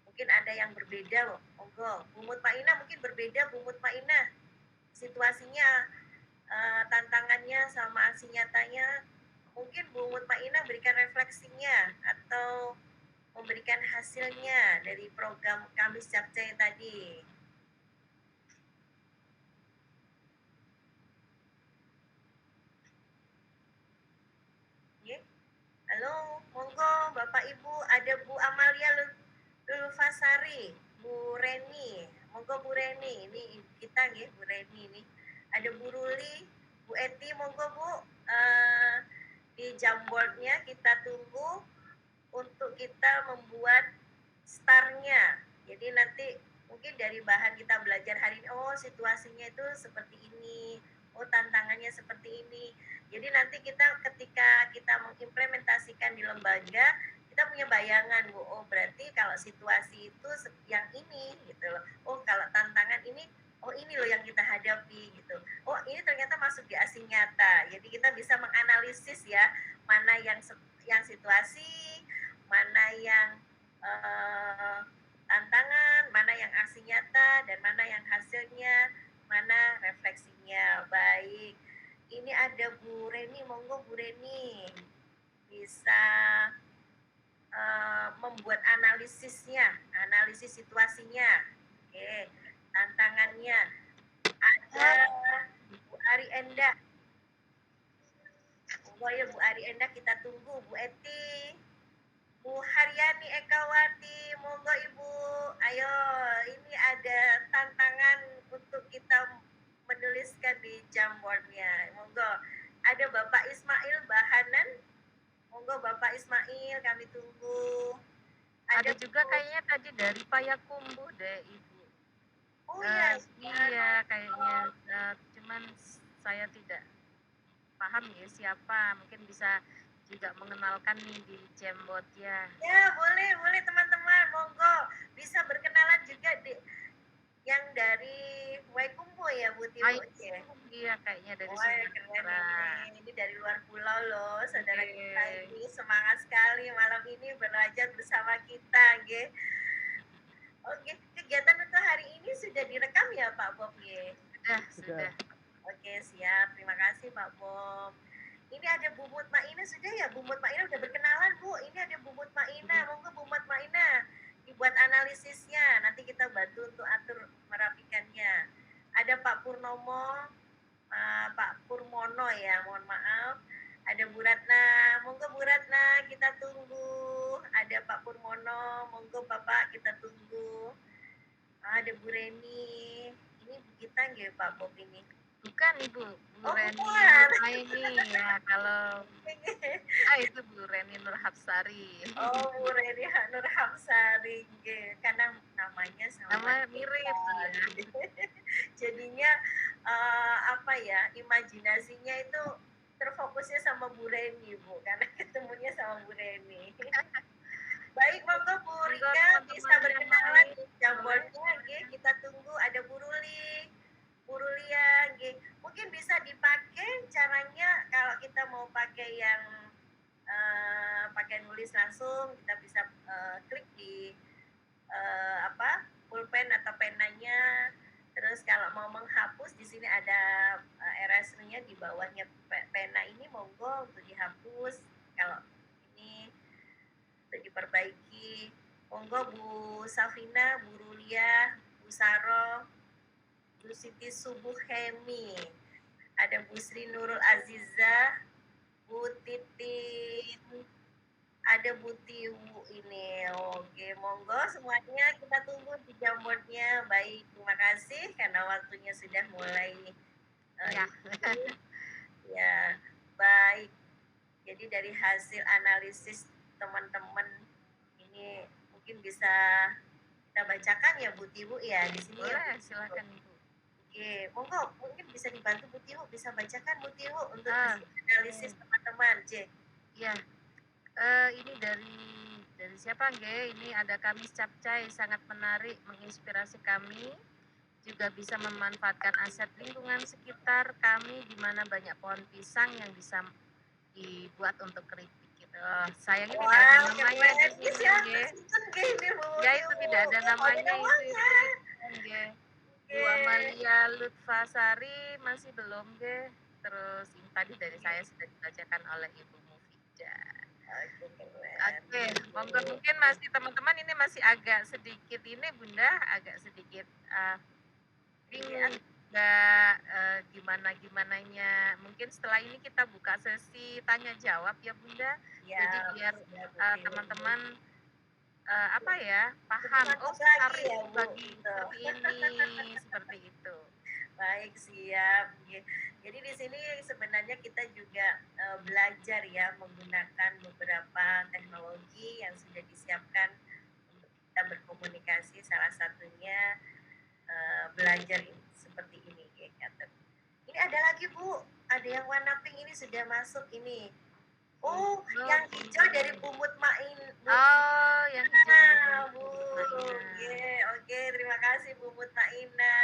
Speaker 2: Mungkin ada yang berbeda, monggo. Bu Mutmainah mungkin berbeda, Bu Mutmainah. Situasinya tantangannya sama aksi nyatanya. Mungkin Bu Mutmainah berikan refleksinya atau memberikan hasilnya dari program Kamis Capcay tadi. Oke. Halo, monggo Bapak Ibu, ada Bu Amalia Lulufasari, Bu Reni, monggo Bu Reni, ini kita nggih Bu Reni ini. Ada Bu Ruli, Bu Eti, monggo Bu. Di Jamboardnya kita tunggu untuk kita membuat starnya. Jadi nanti mungkin dari bahan kita belajar hari ini, oh situasinya itu seperti ini, oh tantangannya seperti ini. Jadi nanti kita ketika kita mengimplementasikan di lembaga, kita punya bayangan, Bu, oh berarti kalau situasi itu yang ini gitu loh. Oh kalau tantangan ini, oh ini loh yang kita hadapi gitu. Oh ini ternyata masuk di aksi nyata. Jadi kita bisa menganalisis ya, mana yang situasi, mana yang tantangan, mana yang aksi nyata, dan mana yang hasilnya, mana refleksinya. Baik, ini ada Bu Reni, monggo Bu Reni bisa membuat analisisnya, analisis situasinya. Oke, tantangannya. Ada Bu Ari Endah, monggo ya Bu Ari Endah, kita tunggu. Bu Eti, Bu Haryani Ekawati, monggo Ibu. Ayo, ini ada tantangan untuk kita menuliskan di Jamboardnya. Monggo. Ada Bapak Ismail Bahanan, monggo Bapak Ismail, kami tunggu.
Speaker 1: Ada juga kayaknya tadi dari Payakumbu deh Ibu.
Speaker 2: Oh iya,
Speaker 1: iya kayaknya, cuman saya tidak paham ya siapa, mungkin bisa juga mengenalkan nih di Jamboard ya.
Speaker 2: Ya, boleh teman-teman, monggo bisa berkenalan juga di yang dari Waikumbu ya Bu Tio.
Speaker 1: Iya kayaknya dari
Speaker 2: Sumatera. Ini dari luar pulau loh, saudara kita ini semangat sekali malam ini belajar bersama kita, nggih. Oke, kegiatan untuk hari ini sudah direkam ya Pak Bob ya?
Speaker 1: Sudah.
Speaker 2: Oke, siap. Terima kasih Pak Bob. Ini ada Bu Mutmainah sudah ya? Bu Mutmainah udah berkenalan Bu. Ini ada Bu Mutmainah. Monggo Bu Mutmainah dibuat analisisnya. Nanti kita bantu untuk atur merapikannya. Ada Pak Purnomo, Pak Purmono ya, mohon maaf. Ada Bu Ratna. Monggo Bu Ratna, kita tunggu. Ada Pak Purmono. Monggo Bapak, kita tunggu. Ada Bu Reni. Ini Bu kita nggih Pak Bob ini?
Speaker 1: Bukan Ibu, Bu Reni ini ya, kalau itu Bu Reni Nur Hapsari.
Speaker 2: Oh, Bu Reni Nur Hapsari, karena namanya sama
Speaker 1: mirip.
Speaker 2: Jadinya apa ya, imajinasinya itu terfokusnya sama Bu Reni, Bu, karena ketemunya sama Bu Reni. Baik, monggo Bu Rika bisa berkenalan di Jamboardnya, kita tunggu. Ada Bu Ruli. Purulia, mungkin bisa dipakai caranya kalau kita mau pakai yang pakai nulis langsung, kita bisa klik di pulpen atau penanya. Terus kalau mau menghapus, di sini ada erasernya di bawahnya pena ini, monggo untuk dihapus. Kalau ini untuk diperbaiki, monggo Bu Safina, Bu Rulia, Bu Saro, Bu Siti Subuh Hemi, ada Bu Sri Nurul Aziza, Bu Titin, ada Bu Tiwu ini. Oke, monggo semuanya kita tunggu di Jamboardnya. Baik, terima kasih karena waktunya sudah mulai. Ya, baik. Jadi dari hasil analisis teman-teman ini mungkin bisa kita bacakan ya Bu Tiwu ya di sini.
Speaker 1: Boleh, silakan Ibu.
Speaker 2: Oke, monggo mungkin bisa dibantu Bu Tiwu, bisa bacakan Bu Tiwu untuk analisis teman-teman,
Speaker 1: Iya. Ini dari siapa nggih? Ini ada Kamis Capcay, sangat menarik, menginspirasi kami. Juga bisa memanfaatkan aset lingkungan sekitar kami di mana banyak pohon pisang yang bisa dibuat untuk keripik gitu. Sayangnya tidak ada namanya di sini nggih. Ya itu tidak ada namanya itu nggih. Bu Amalia Lutfasari masih belum ge. Terus ini tadi dari saya sudah dibacakan oleh Ibu Mufida.
Speaker 2: Oke, keren.
Speaker 1: Oke, monggo mungkin masih teman-teman ini masih agak sedikit ini Bunda, agak sedikit bingung nggak gimana gimananya. Mungkin setelah ini kita buka sesi tanya jawab ya Bunda.
Speaker 2: Ya,
Speaker 1: Jadi biar
Speaker 2: betul.
Speaker 1: teman-teman apa ya paham oh
Speaker 2: Semangat lagi
Speaker 1: hari
Speaker 2: ya,
Speaker 1: ini
Speaker 2: Bu,
Speaker 1: bagi
Speaker 2: gitu.
Speaker 1: seperti ini seperti itu.
Speaker 2: Baik, siap. Jadi di sini sebenarnya kita juga belajar ya menggunakan beberapa teknologi yang sudah disiapkan untuk kita berkomunikasi. Salah satunya belajar seperti ini, ya, kata. Ini ada lagi, Bu. Ada yang warna pink ini sudah masuk ini. Oh, yang hijau dari Bumut Main.
Speaker 1: Oh, yang hijau
Speaker 2: Nah,
Speaker 1: dari
Speaker 2: Bu.
Speaker 1: Bumut Maina.
Speaker 2: Oke, terima kasih Bumut Maina.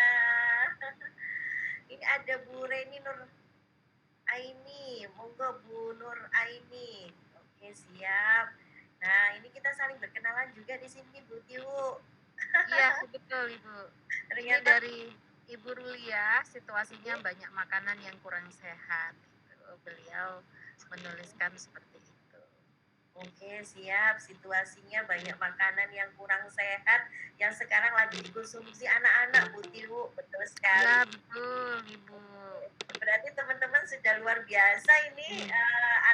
Speaker 2: Ini ada Bu Reni Nur Aini. Monggo Bu Nur Aini. Oke, siap. Nah, ini kita saling berkenalan juga di sini, Bu Tiu.
Speaker 1: Iya, betul Ibu. Ini
Speaker 2: Ternyata
Speaker 1: dari Ibu Rulia, situasinya banyak makanan yang kurang sehat. Beliau menuliskan seperti itu.
Speaker 2: Oke, siap. Situasinya banyak makanan yang kurang sehat yang sekarang lagi dikonsumsi anak-anak, Bu Tiu. Betul sekali.
Speaker 1: Ya, betul Ibu.
Speaker 2: Berarti teman-teman sudah luar biasa ini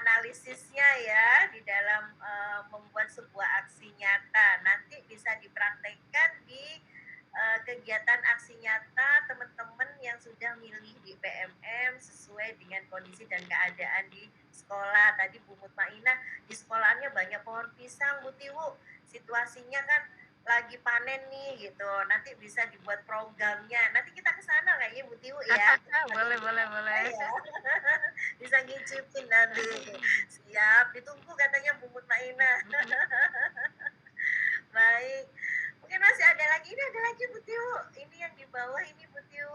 Speaker 2: analisisnya ya di dalam membuat sebuah aksi nyata. Nanti bisa dipraktekkan di kegiatan aksi nyata teman-teman yang sudah milih di PMM sesuai dengan kondisi dan keadaan di sekolah. Tadi Bu Mutmainah di sekolahnya banyak pohon pisang, Bu Tiwu. Situasinya kan lagi panen nih gitu. Nanti bisa dibuat programnya. Nanti kita ke sana nggak ya Bu Tiwu ya?
Speaker 1: boleh.
Speaker 2: Ya. Bisa ngicipin nanti. Siap, ditunggu katanya Bu Mutmainah. Baik. Mungkin masih ada lagi, ini ada lagi Bu Tiu. Ini yang di bawah ini Bu Tiu.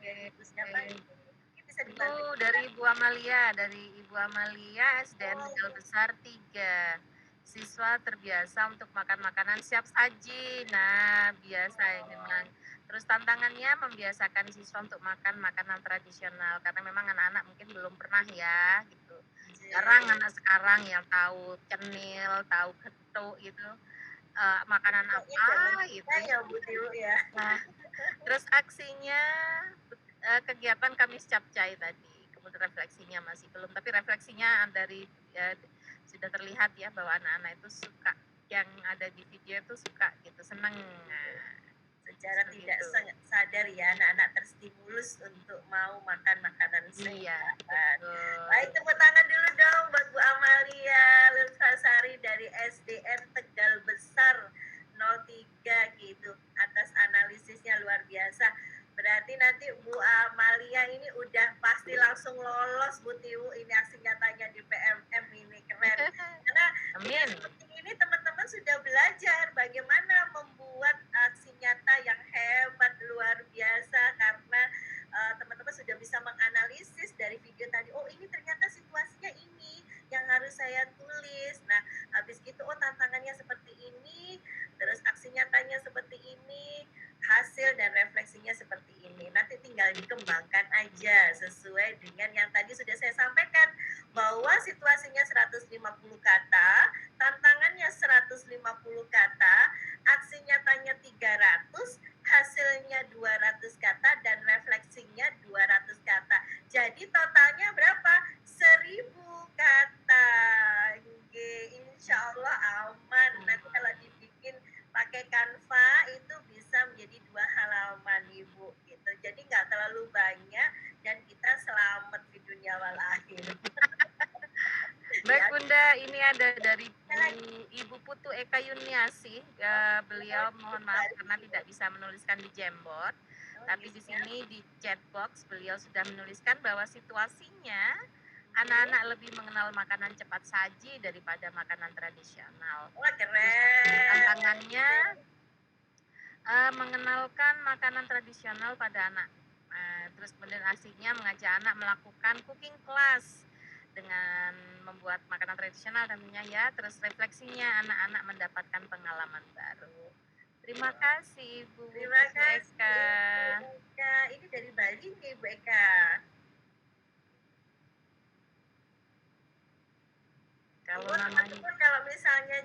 Speaker 2: Dari Ibu siapa ini? Mungkin bisa
Speaker 1: Ibu
Speaker 2: dibantu.
Speaker 1: dari Ibu Amalia SDN Tegal Besar 3. Siswa terbiasa untuk makan makanan siap saji. Nah, biasa ini memang. Terus tantangannya membiasakan siswa untuk makan makanan tradisional karena memang anak-anak mungkin belum pernah ya gitu. Jarang anak sekarang yang tahu cenil, tahu getuk gitu. Makanan apa gitu.
Speaker 2: Ya Bu Tiu ya.
Speaker 1: Nah, terus aksinya kegiatan Kamis Capcay tadi. Kemudian refleksinya masih belum, tapi refleksinya dari sudah terlihat ya bahwa anak-anak itu suka, yang ada di video itu suka gitu, senang.
Speaker 2: Secara tidak sadar ya anak-anak terstimulus untuk mau makan makanan sehat.
Speaker 1: Iya,
Speaker 2: baik, tepuk tangan dulu dong buat Bu Amalia Lutfasari dari SDN Tegal Besar 03 gitu atas analisisnya luar biasa. Berarti nanti Bu Amalia ini udah pasti langsung lolos Bu Tiu, ini aksi nyatanya di PMM ini keren. Karena seperti ini teman-teman sudah belajar bagaimana membuat aksi nyata yang hebat luar biasa karena teman-teman sudah bisa menganalisis dari video tadi. Oh, ini ternyata situasinya ini yang harus saya tulis. Nah, habis gitu oh tantangannya seperti ini, terus aksi nyatanya seperti ini, hasil dan refleksinya seperti ini. Nanti tinggal dikembangkan aja sesuai dengan yang tadi sudah saya sampaikan bahwa situasinya 150 kata, tantangannya 150 kata, aksi nyatanya 300, hasilnya 200 kata dan refleksinya 200 kata. Jadi totalnya berapa? 1000 kata. Insya Allah aman. Nanti kalau dibikin pakai Canva itu bisa menjadi 2 halaman Ibu gitu. Jadi nggak terlalu banyak dan kita selamat di dunia wal akhir.
Speaker 1: Baik Bunda, ini ada dari Ibu Putu Eka Yuniasi. Beliau mohon maaf karena tidak bisa menuliskan di Jamboard. Tapi di sini di chat box beliau sudah menuliskan bahwa situasinya anak-anak lebih mengenal makanan cepat saji daripada makanan tradisional.
Speaker 2: Wah, keren.
Speaker 1: Tantangannya mengenalkan makanan tradisional pada anak. Terus kemudian aksinya mengajak anak melakukan cooking class dengan membuat makanan tradisional tentunya ya. Terus refleksinya anak-anak mendapatkan pengalaman baru. Terima kasih Ibu
Speaker 2: Terima
Speaker 1: Putu
Speaker 2: kasih
Speaker 1: Eka.
Speaker 2: Ibu Eka. Ini dari Bali nih Ibu Eka.
Speaker 1: Kalau
Speaker 2: Ibu
Speaker 1: namanya
Speaker 2: teman-teman kalau misalnya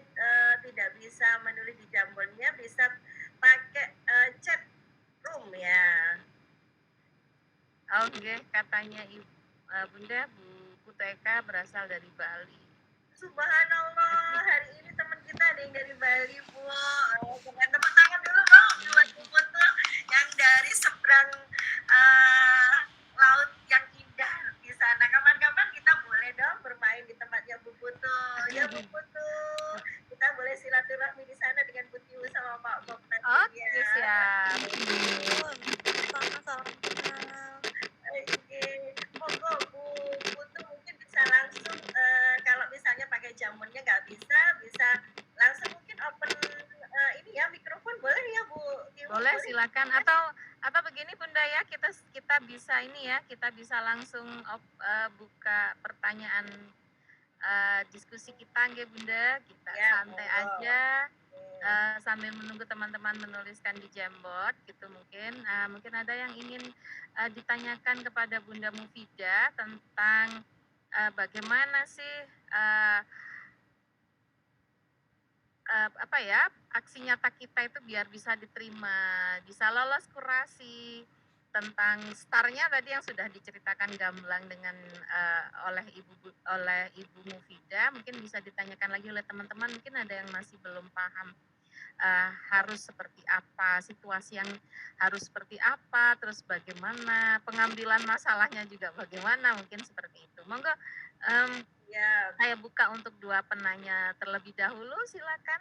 Speaker 2: tidak bisa menulis di Jambornya bisa pakai chat room ya.
Speaker 1: oke, katanya Bunda Bu Putu Eka berasal dari Bali.
Speaker 2: Subhanallah, hari ini teman kita ada yang dari Bali, Bu. Tepuk tangan dulu dong buat Bu Putu yang dari seberang laut yang indah di sana. Kapan-kapan kita boleh dong bermain di tempatnya Bu Putu. Ya Bu Putu, kita boleh silaturahmi di sana dengan Bu Tiu sama Pak Bob nanti
Speaker 1: Oke,
Speaker 2: ya.
Speaker 1: siap.
Speaker 2: Oke, monggo Bu Putu mungkin bisa langsung kalau misalnya pakai jamunya nggak bisa langsung mungkin open ini ya mikrofon boleh ya Bu Tiu?
Speaker 1: Boleh silakan atau begini Bunda ya, kita bisa ini ya, kita bisa langsung buka pertanyaan diskusi kita nggih Bunda, kita
Speaker 2: Ya,
Speaker 1: santai
Speaker 2: monggo.
Speaker 1: aja sambil menunggu teman-teman menuliskan di Jamboard gitu mungkin. Mungkin ada yang ingin ditanyakan kepada Bunda Mufida tentang bagaimana sih apa ya, aksi nyata kita itu biar bisa diterima, bisa lolos kurasi, tentang starnya tadi yang sudah diceritakan gamblang dengan oleh Ibu Mufida, mungkin bisa ditanyakan lagi oleh teman-teman, mungkin ada yang masih belum paham harus seperti apa, situasi yang harus seperti apa, terus bagaimana pengambilan masalahnya juga bagaimana, mungkin seperti itu. Monggo
Speaker 2: Ya,
Speaker 1: saya buka untuk 2 penanya terlebih dahulu, silakan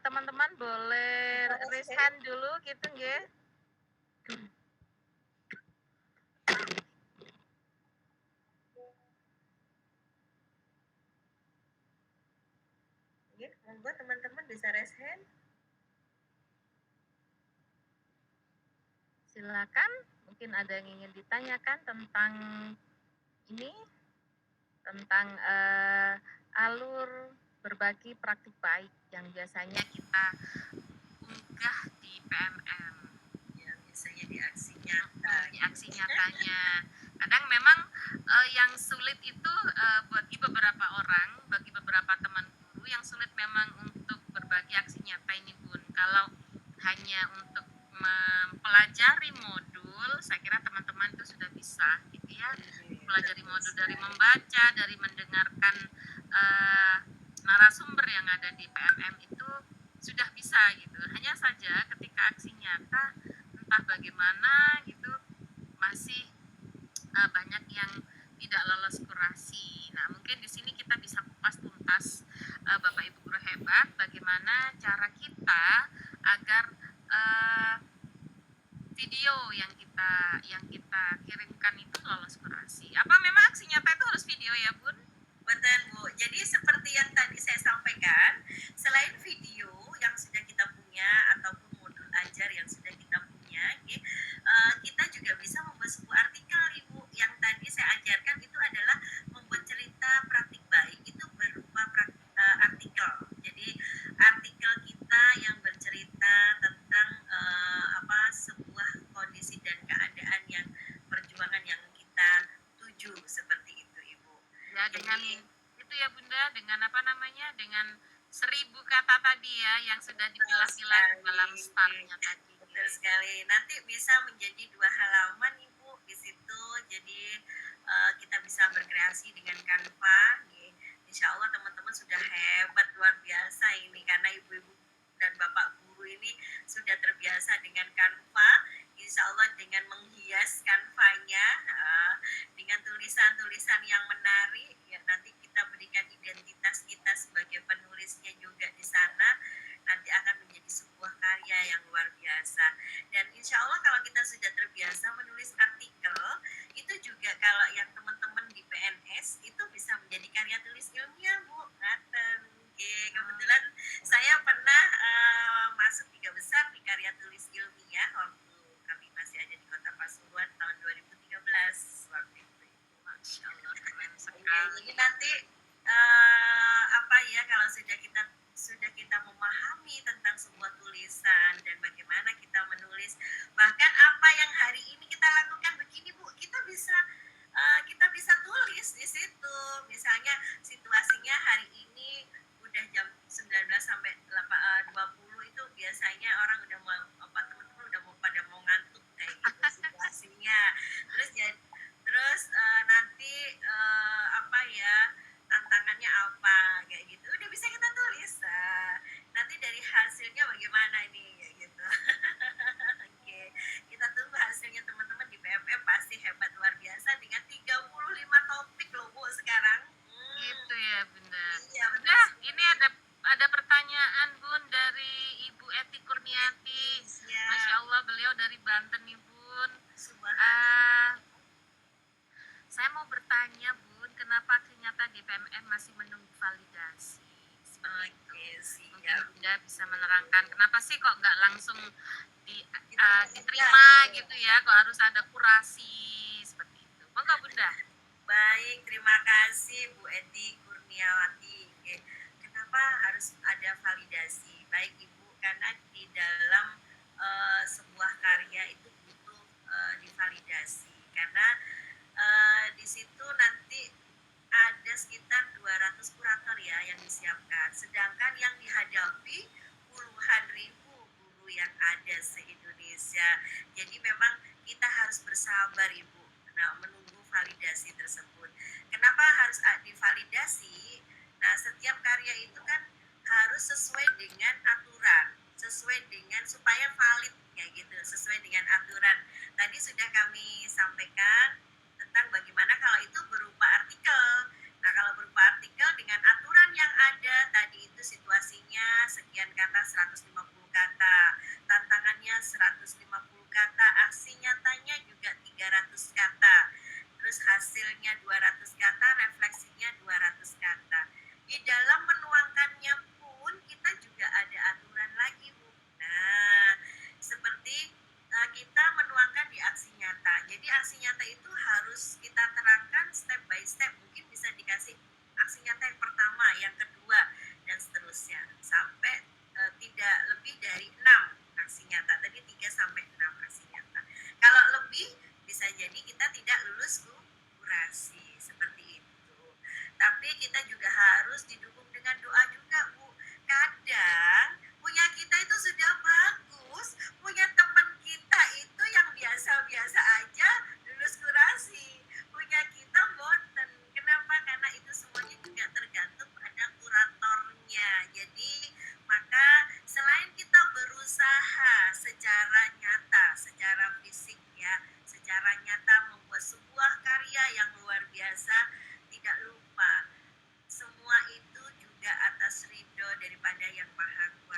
Speaker 1: teman-teman boleh raise hand dulu gitu nggih.
Speaker 2: monggo teman-teman bisa raise hand.
Speaker 1: Silakan, mungkin ada yang ingin ditanyakan tentang ini, tentang alur berbagi praktik baik yang biasanya kita unggah di PMM.
Speaker 2: Ya, biasanya di aksi nyata.
Speaker 1: Di aksi nyatanya. Kadang memang yang sulit itu bagi beberapa orang, bagi beberapa teman guru yang sulit memang untuk berbagi aksi nyata ini Bun. Kalau hanya untuk mempelajari modul, saya kira teman-teman itu sudah bisa gitu ya. Pelajari modul dari membaca, dari mendengarkan narasumber yang ada di PMM itu sudah bisa gitu. Hanya saja ketika aksi nyata entah bagaimana gitu masih banyak yang tidak lolos kurasi. Nah, mungkin di sini kita bisa kupas tuntas Bapak Ibu guru hebat bagaimana cara kita agar video yang kita kirimkan itu lolos kurasi. Apa memang aksi nyata itu harus video ya, Bun?
Speaker 2: Betul Bu. Jadi seperti yang tadi saya sampaikan, selain video yang sudah kita punya ataupun modul ajar yang sudah kita punya, kita juga bisa membuat sebuah artikel Ibu. Yang tadi saya ajarkan itu adalah membuat cerita praktik baik itu berupa artikel. Jadi artikel kita yang bercerita tentang sebuah kondisi dan keadaan yang perjuangan yang kita tuju seperti itu Ibu.
Speaker 1: Ya, dengan itu ya Bunda, dengan apa namanya, dengan 1000 kata tadi ya yang sudah dipilah-pilah dalam startnya tadi.
Speaker 2: Betul sekali. Nanti bisa menjadi 2 halaman Ibu di situ. Jadi kita bisa berkreasi dengan Canva. Insya Allah teman-teman sudah hebat luar biasa ini karena ibu-ibu dan bapak guru ini sudah terbiasa dengan Canva. Insya Allah dengan menghias Canva-nya dengan tulisan-tulisan yang menarik, ya nanti kita berikan identitas kita sebagai penulisnya juga di sana, nanti akan menjadi sebuah karya yang luar biasa. Dan insya Allah kalau kita sudah terbiasa menulis artikel, itu juga kalau yang teman-teman di PNS itu bisa menjadi karya tulis ilmiah Bu. Ngaten.
Speaker 1: mau bertanya Bun, kenapa ternyata di PMM masih menunggu validasi? Seperti itu.
Speaker 2: Oke,
Speaker 1: Mungkin
Speaker 2: siap.
Speaker 1: Bunda bisa menerangkan kenapa sih kok nggak langsung diterima gitu ya, kok harus ada kurasi seperti itu. Monggo Bunda.
Speaker 2: Baik, terima kasih Bu Edi Kurniawati. Oke, kenapa harus ada validasi? Baik Ibu, karena di dalam sebuah karya itu butuh divalidasi. Karena di situ nanti ada sekitar 200 kurator ya yang disiapkan. Sedangkan yang dihadapi puluhan ribu guru yang ada se-Indonesia. Jadi memang kita harus bersabar Ibu. Nah, menunggu validasi tersebut. Kenapa harus divalidasi? Nah, setiap karya itu kan harus sesuai dengan aturan, sesuai dengan supaya valid kayak gitu, sesuai dengan aturan. Tadi sudah kami sampaikan tentang bagaimana kalau itu berupa artikel. Nah, kalau berupa artikel dengan aturan yang ada tadi itu situasinya sekian kata 150 kata, tantangannya 150 kata, aksi nyatanya juga 300 kata. Terus hasilnya 200 kata, refleksinya 200 kata. Di dalam menuangkannya pun kita juga ada aturan lagi, Bu. Nah, seperti kita menuangkan di aksi nyata. Jadi aksi nyata itu harus kita terangkan step by step. Mungkin bisa dikasih aksi nyata yang pertama, yang kedua, dan seterusnya. Sampai tidak lebih dari 6 aksi nyata. Tadi 3 sampai 6 aksi nyata. Kalau lebih, bisa jadi kita tidak lulus kurasi. Seperti itu. Tapi kita juga harus didukung dengan doa juga, Bu. Kadang punya kita itu sudah bagus, punya teman kita itu yang biasa-biasa aja lulus kurasi, punya kita boten. Kenapa? Karena itu semuanya juga tergantung pada kuratornya. Jadi maka selain kita berusaha secara nyata, secara fisik ya, secara nyata membuat sebuah karya yang luar biasa, tidak lupa semua itu juga atas ridho daripada Yang Maha Kuasa.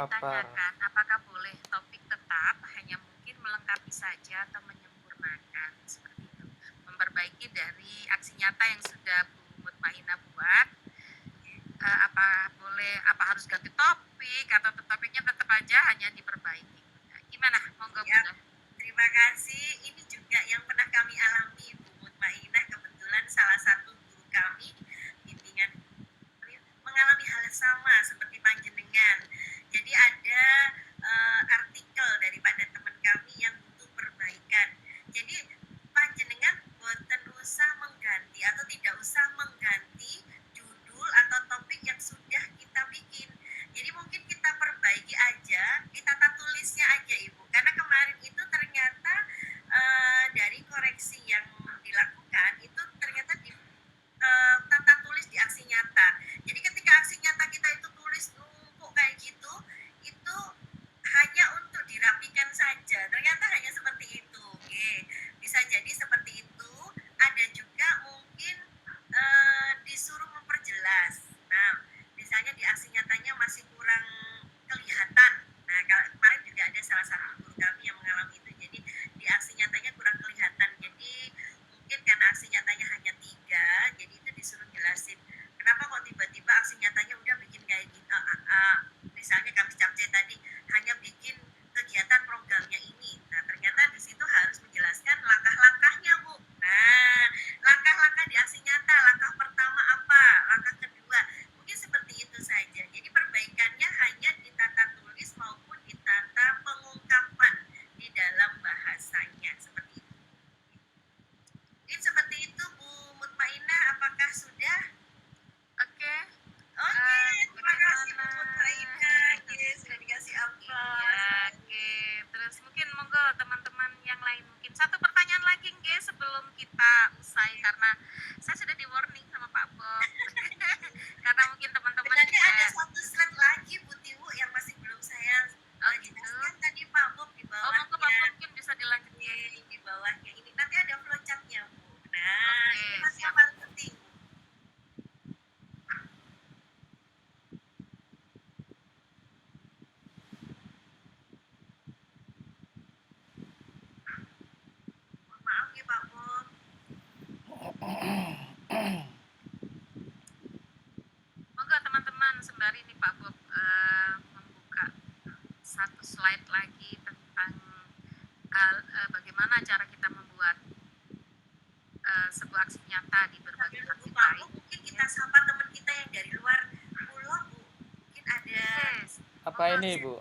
Speaker 3: papar.
Speaker 1: ditanyakan, apakah boleh topik tetap hanya mungkin melengkapi saja atau menyempurnakan seperti itu, memperbaiki dari aksi nyata yang sudah Bu Mutmainah buat. Apa harus ganti topik atau topiknya tetap aja hanya diperbaiki? Gimana? Monggo
Speaker 2: Ya,
Speaker 1: Bunda.
Speaker 2: terima kasih. Ini juga yang pernah kami alami, Bu Mutmainah. Kebetulan salah satu guru kami bimbingan mengalami hal yang sama seperti panjenengan. Jadi ada artikel daripada teman kami yang butuh perbaikan. Jadi panjenengan boten usah mengganti atau tidak usah mengganti judul atau topik yang sudah kita bikin. Jadi mungkin kita perbaiki aja di tata tulisnya aja Ibu. Karena kemarin itu ternyata dari koreksi yang dilakukan itu ternyata di tata tulis di aksi nyata. Jadi ketika aksi nyata kita itu tulis numpuk kayak gitu, itu hanya untuk dirapikan saja. Ternyata hanya seperti itu. Oke, bisa jadi seperti itu. Ada juga mungkin disuruh memperjelas. Nah, misalnya di aksi nyatanya masih kurang kelihatan. Nah, kemarin juga ada salah satu guru kami yang mengalami itu. Jadi di aksi nyatanya kurang kelihatan. Jadi mungkin karena aksi nyatanya hanya 3, jadi itu disuruh jelasin kenapa kok tiba-tiba aksi nyatanya udah bikin kayak gitu. Misalnya kami capce tadi hanya bikin kegiatan programnya ini. Nah, ternyata di situ harus menjelaskan langkah-langkahnya, Bu. Nah, langkah-langkah di aksi nyata, langkah pertama apa, langkah kedua, mungkin seperti itu saja. Jadi perbaikannya hanya di tata tulis maupun di tata pengungkapan di dalam bahasanya, seperti itu. Mungkin seperti itu, Bu Mutmainah. Apakah sudah?
Speaker 1: Oke.
Speaker 2: Oke, terima kasih Bu
Speaker 1: Bagaimana?
Speaker 2: Mutmainah. Oke, sudah dikasih aplaus.
Speaker 1: Iya, oke. Terus mungkin monggo teman-teman yang lain mungkin satu pertanyaan lagi nggih sebelum kita usai karena saya sudah di warning sama Pak Bob. Karena mungkin teman-teman
Speaker 2: Sebenarnya
Speaker 1: juga
Speaker 2: ada satu slide lagi Bu Tiwu yang masih belum saya
Speaker 1: gitu.
Speaker 2: jelaskan tadi Pak Bob di
Speaker 1: Oh, monggo Pak
Speaker 2: bawahnya.
Speaker 1: Bob mungkin bisa dilanjutkan.
Speaker 2: Di bawahnya ini nanti ada flowchartnya Bu. Nah,
Speaker 1: Oke,
Speaker 2: ini masih
Speaker 1: siap.
Speaker 2: yang paling penting. Mohon maaf ya Pak Bob.
Speaker 1: Monggo teman-teman sembari nih Pak Bob membuka satu slide lagi tentang bagaimana cara kita membuat sebuah aksi nyata di berbagai
Speaker 2: Sambil
Speaker 1: aksi
Speaker 2: nunggu Pak
Speaker 1: baik.
Speaker 2: Bob, mungkin kita sapa teman kita yang dari luar pulau Bu. Mungkin ada.
Speaker 1: Yes.
Speaker 3: Apa ini, Bu?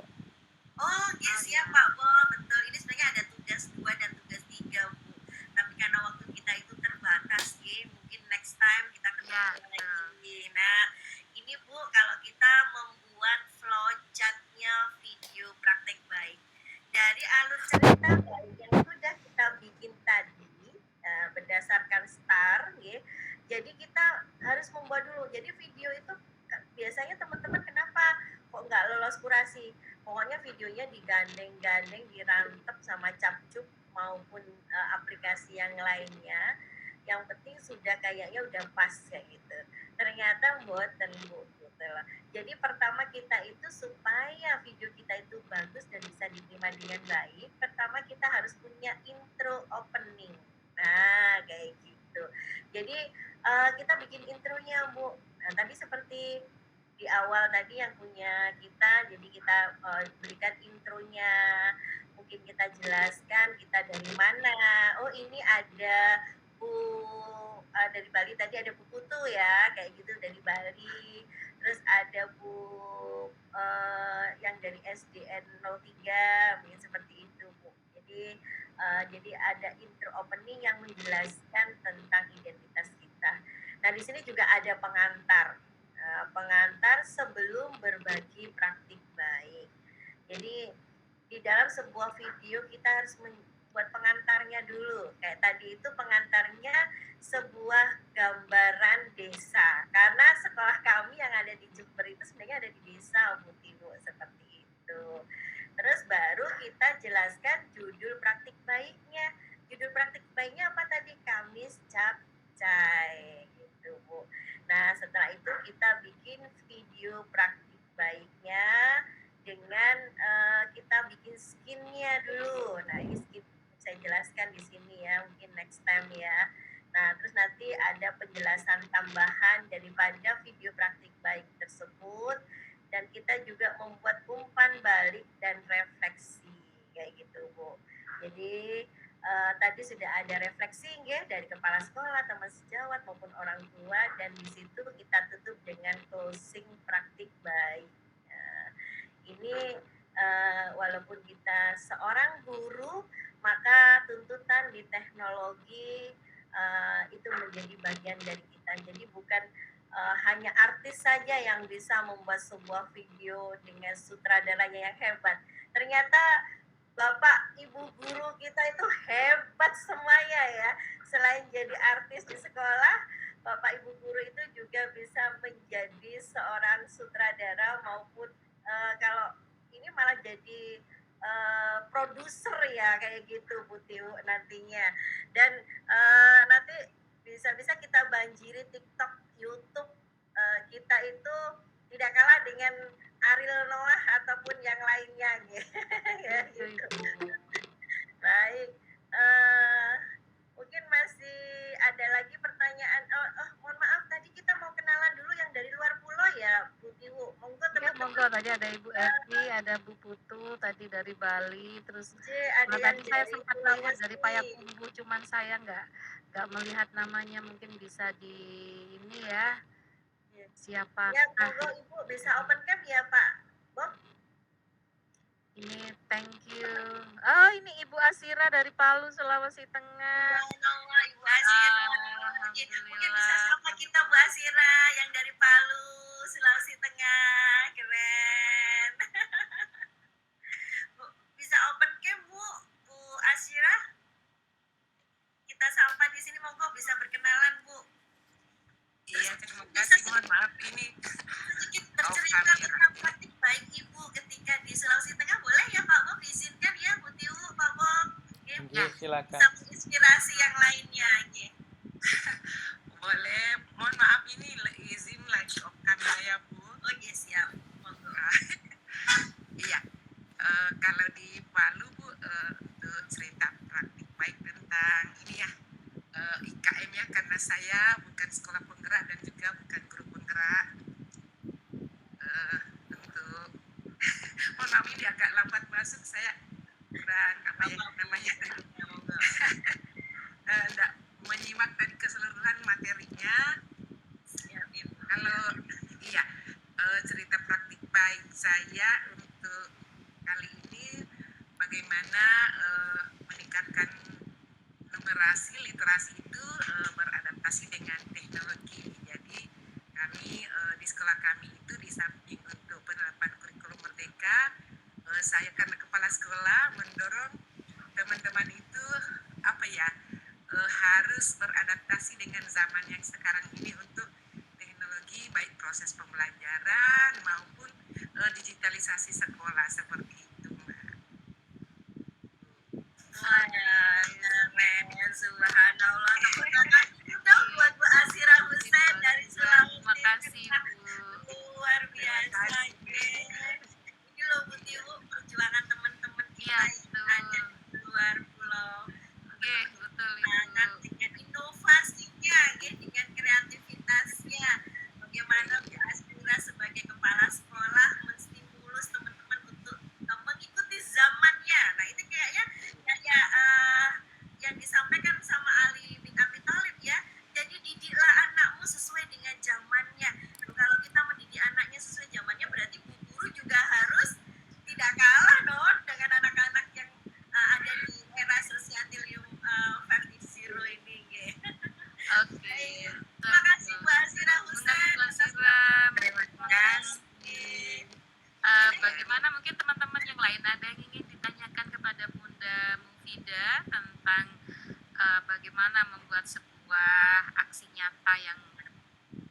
Speaker 2: Oh, yes ya Pak Bob, betul. Ini sebenarnya ada tugas 2 dan tugas 3 Bu. Tapi karena waktu kita itu terbatas, ya, mungkin next time kita ketemu
Speaker 1: Ya,
Speaker 2: lagi. Nah, ini Bu, kalau kita membuat flowchartnya video praktek baik dari alur cerita baik yang sudah kita bikin tadi berdasarkan STAR, ya. Jadi kita harus membuat dulu. Jadi video itu biasanya teman-teman kenapa kok nggak lolos kurasi? Pokoknya videonya digandeng-gandeng, dirantep sama capcuk maupun aplikasi yang lainnya. Yang penting sudah kayaknya udah pas kayak gitu. Ternyata buatan Bu gitu loh. Jadi pertama kita itu supaya video kita itu bagus dan bisa diterima dengan baik, pertama kita harus punya intro opening. Nah, kayak gitu. Jadi kita bikin intronya Bu. Nah, tadi seperti di awal tadi yang punya kita, jadi kita berikan intronya, mungkin kita jelaskan kita dari mana. Oh, ini ada Bu dari Bali, tadi ada Bu Putu ya, kayak gitu dari Bali. Terus ada Bu yang dari SDN 03, mungkin seperti itu Bu. Jadi ada intro opening yang menjelaskan tentang identitas kita. Nah, di sini juga ada pengantar. Pengantar sebelum berbagi praktik baik. Jadi di dalam sebuah video kita harus membuat pengantarnya dulu. Kayak tadi itu pengantarnya sebuah gambaran desa. Karena sekolah kami yang ada di Jember itu sebenarnya ada di desa Bu Tiwu, seperti itu. Terus baru kita jelaskan judul praktik baiknya. Judul praktik baiknya apa tadi? Kamis Capcay gitu Bu. Nah, setelah itu kita bikin video praktik baiknya dengan kita bikin skinnya dulu. Nah, ini skin saya jelaskan di sini ya, mungkin next time ya. Nah, terus nanti ada penjelasan tambahan daripada video praktik baik tersebut, dan kita juga membuat umpan balik dan refleksi kayak gitu, Bu. Jadi tadi sudah ada refleksi ya dari kepala sekolah, teman sejawat maupun orang tua, dan di situ kita tutup dengan closing praktik baik. Ini walaupun kita seorang guru, maka tuntutan di teknologi itu menjadi bagian dari kita. Jadi bukan hanya artis saja yang bisa membuat sebuah video dengan sutradaranya yang hebat. Ternyata Bapak Ibu guru kita itu hebat semuanya ya. Selain jadi artis di sekolah, Bapak Ibu guru itu juga bisa menjadi seorang sutradara maupun kalau ini malah jadi produser ya kayak gitu Bu Tiu nantinya. Dan nanti bisa-bisa kita banjiri TikTok, YouTube kita itu tidak kalah dengan Ariel Noah ataupun yang lainnya ya, gitu. Baik, mungkin masih ada lagi pertanyaan. Mohon maaf tadi kita mau kenalan dulu yang dari luar pulau ya Bu Tiwu. Monggo
Speaker 1: Ya,
Speaker 2: teman-teman.
Speaker 1: monggo, tadi ada Ibu Evi, ada Bu Putu tadi dari Bali, terus
Speaker 2: Ada yang
Speaker 1: tadi saya
Speaker 2: dari
Speaker 1: sempat lihat
Speaker 2: Sulawesi.
Speaker 1: dari Payakumbuh, cuman saya nggak melihat namanya, mungkin bisa di ini ya, siapa?
Speaker 2: Ya, monggo Ibu bisa open cam ya Pak Bob.
Speaker 1: Ini thank you. Oh, ini Ibu Asira dari Palu, Sulawesi Tengah.
Speaker 2: Subhanallah, Ibu Asira. Mungkin bisa sapa kita Bu Asira yang dari Palu, Sulawesi Tengah. Keren. Bu, bisa open cam Bu Asira. Kita sapa di sini, monggo bisa berkenalan Bu.
Speaker 6: Iya, terima kasih. Mohon maaf ini
Speaker 2: sedikit bercerita tentang praktik baik Ibu ketika di Sulawesi Tengah, boleh ya Pak Bob, diizinkan ya Bu Tiu, Pak Bob.
Speaker 3: Oke, silakan.
Speaker 2: Bisa menginspirasi yang lainnya.
Speaker 6: boleh. Mohon maaf ini izin lagi off kamera ya Bu.
Speaker 2: Oke, siap. Monggo.
Speaker 6: Iya. Kalau di Palu Bu, untuk cerita praktik baik tentang ini ya, IKM ya, karena saya bukan sekolah penggerak dan juga bukan guru penggerak. Untuk mohon maaf ini agak lambat masuk, saya kurang apa ya namanya tidak menyimak tadi keseluruhan materinya. Kalau iya, cerita praktik baik saya untuk kali ini bagaimana meningkatkan numerasi literasi itu beradaptasi dengan teknologi. Jadi kami di sekolah kami itu di samping untuk penerapan kurikulum merdeka, saya karena kepala sekolah mendorong teman-teman itu apa ya, harus beradaptasi dengan zaman yang sekarang ini untuk teknologi, baik proses pembelajaran maupun digitalisasi sekolah seperti itu, Mbak.
Speaker 2: Keren, subhanallah. Tepuk tangan dong buat Bu Asira Hussein dari Sulawesi.
Speaker 1: Terima kasih Bu.
Speaker 2: Luar biasa. Ini loh Bu Tiu, perjuangan teman-teman kita
Speaker 1: Iya,
Speaker 2: yang ada di luar pulau.
Speaker 1: Oke, betul
Speaker 2: Sangat
Speaker 1: Ibu.
Speaker 2: dengan inovasinya, dengan kreativitasnya. Bagaimana Bu Asira sebagai kepala sekolah menstimulus teman-teman untuk mengikuti zamannya. Nah, itu kayaknya yang disampaikan sama Ali bin Abi Thalib ya. Jadi didiklah anakmu sesuai dengan zamannya. Dan kalau kita mendidik anaknya sesuai zamannya, berarti bu guru juga harus tidak kalah dong dengan anak-anak yang ada di era sosiatil 5.0 ini.
Speaker 1: Oke.
Speaker 2: Terima kasih Bu Asira Hussein.
Speaker 1: Bu Asira.
Speaker 2: Terima kasih.
Speaker 1: Bagaimana mungkin teman-teman yang lain ada yang ingin ditanyakan kepada Bunda Mufida tentang bagaimana membuat sebuah aksi nyata yang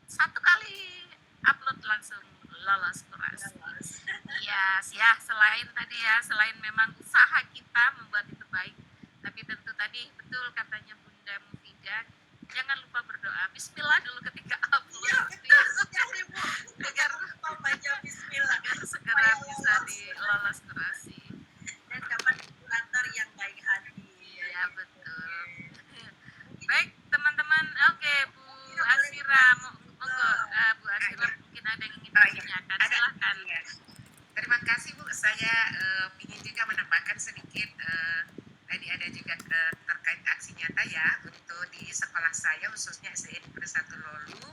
Speaker 1: satu kali upload langsung lolos kurasi. Ya, selain tadi ya, selain memang usaha kita membuat itu baik, tapi tentu tadi betul katanya Bunda Mufida, jangan lupa berdoa. Bismillah dulu ketika upload
Speaker 2: Iya,
Speaker 1: video
Speaker 2: betul sekali Bu.
Speaker 1: agar
Speaker 2: Lupa baca bismillah.
Speaker 1: agar segera bisa lolos kurasi.
Speaker 2: Dan dapat moderator yang baik hati.
Speaker 1: Iya betul. Baik teman-teman, oke Bu Asira, monggo Bu Asira mungkin ada yang ingin ditanyakan, silahkan.
Speaker 6: Iya. Terima kasih Bu, saya ingin juga menambahkan sedikit, tadi ada juga terkait aksi nyata ya, untuk di sekolah saya khususnya SDN Negeri 1 Lolu.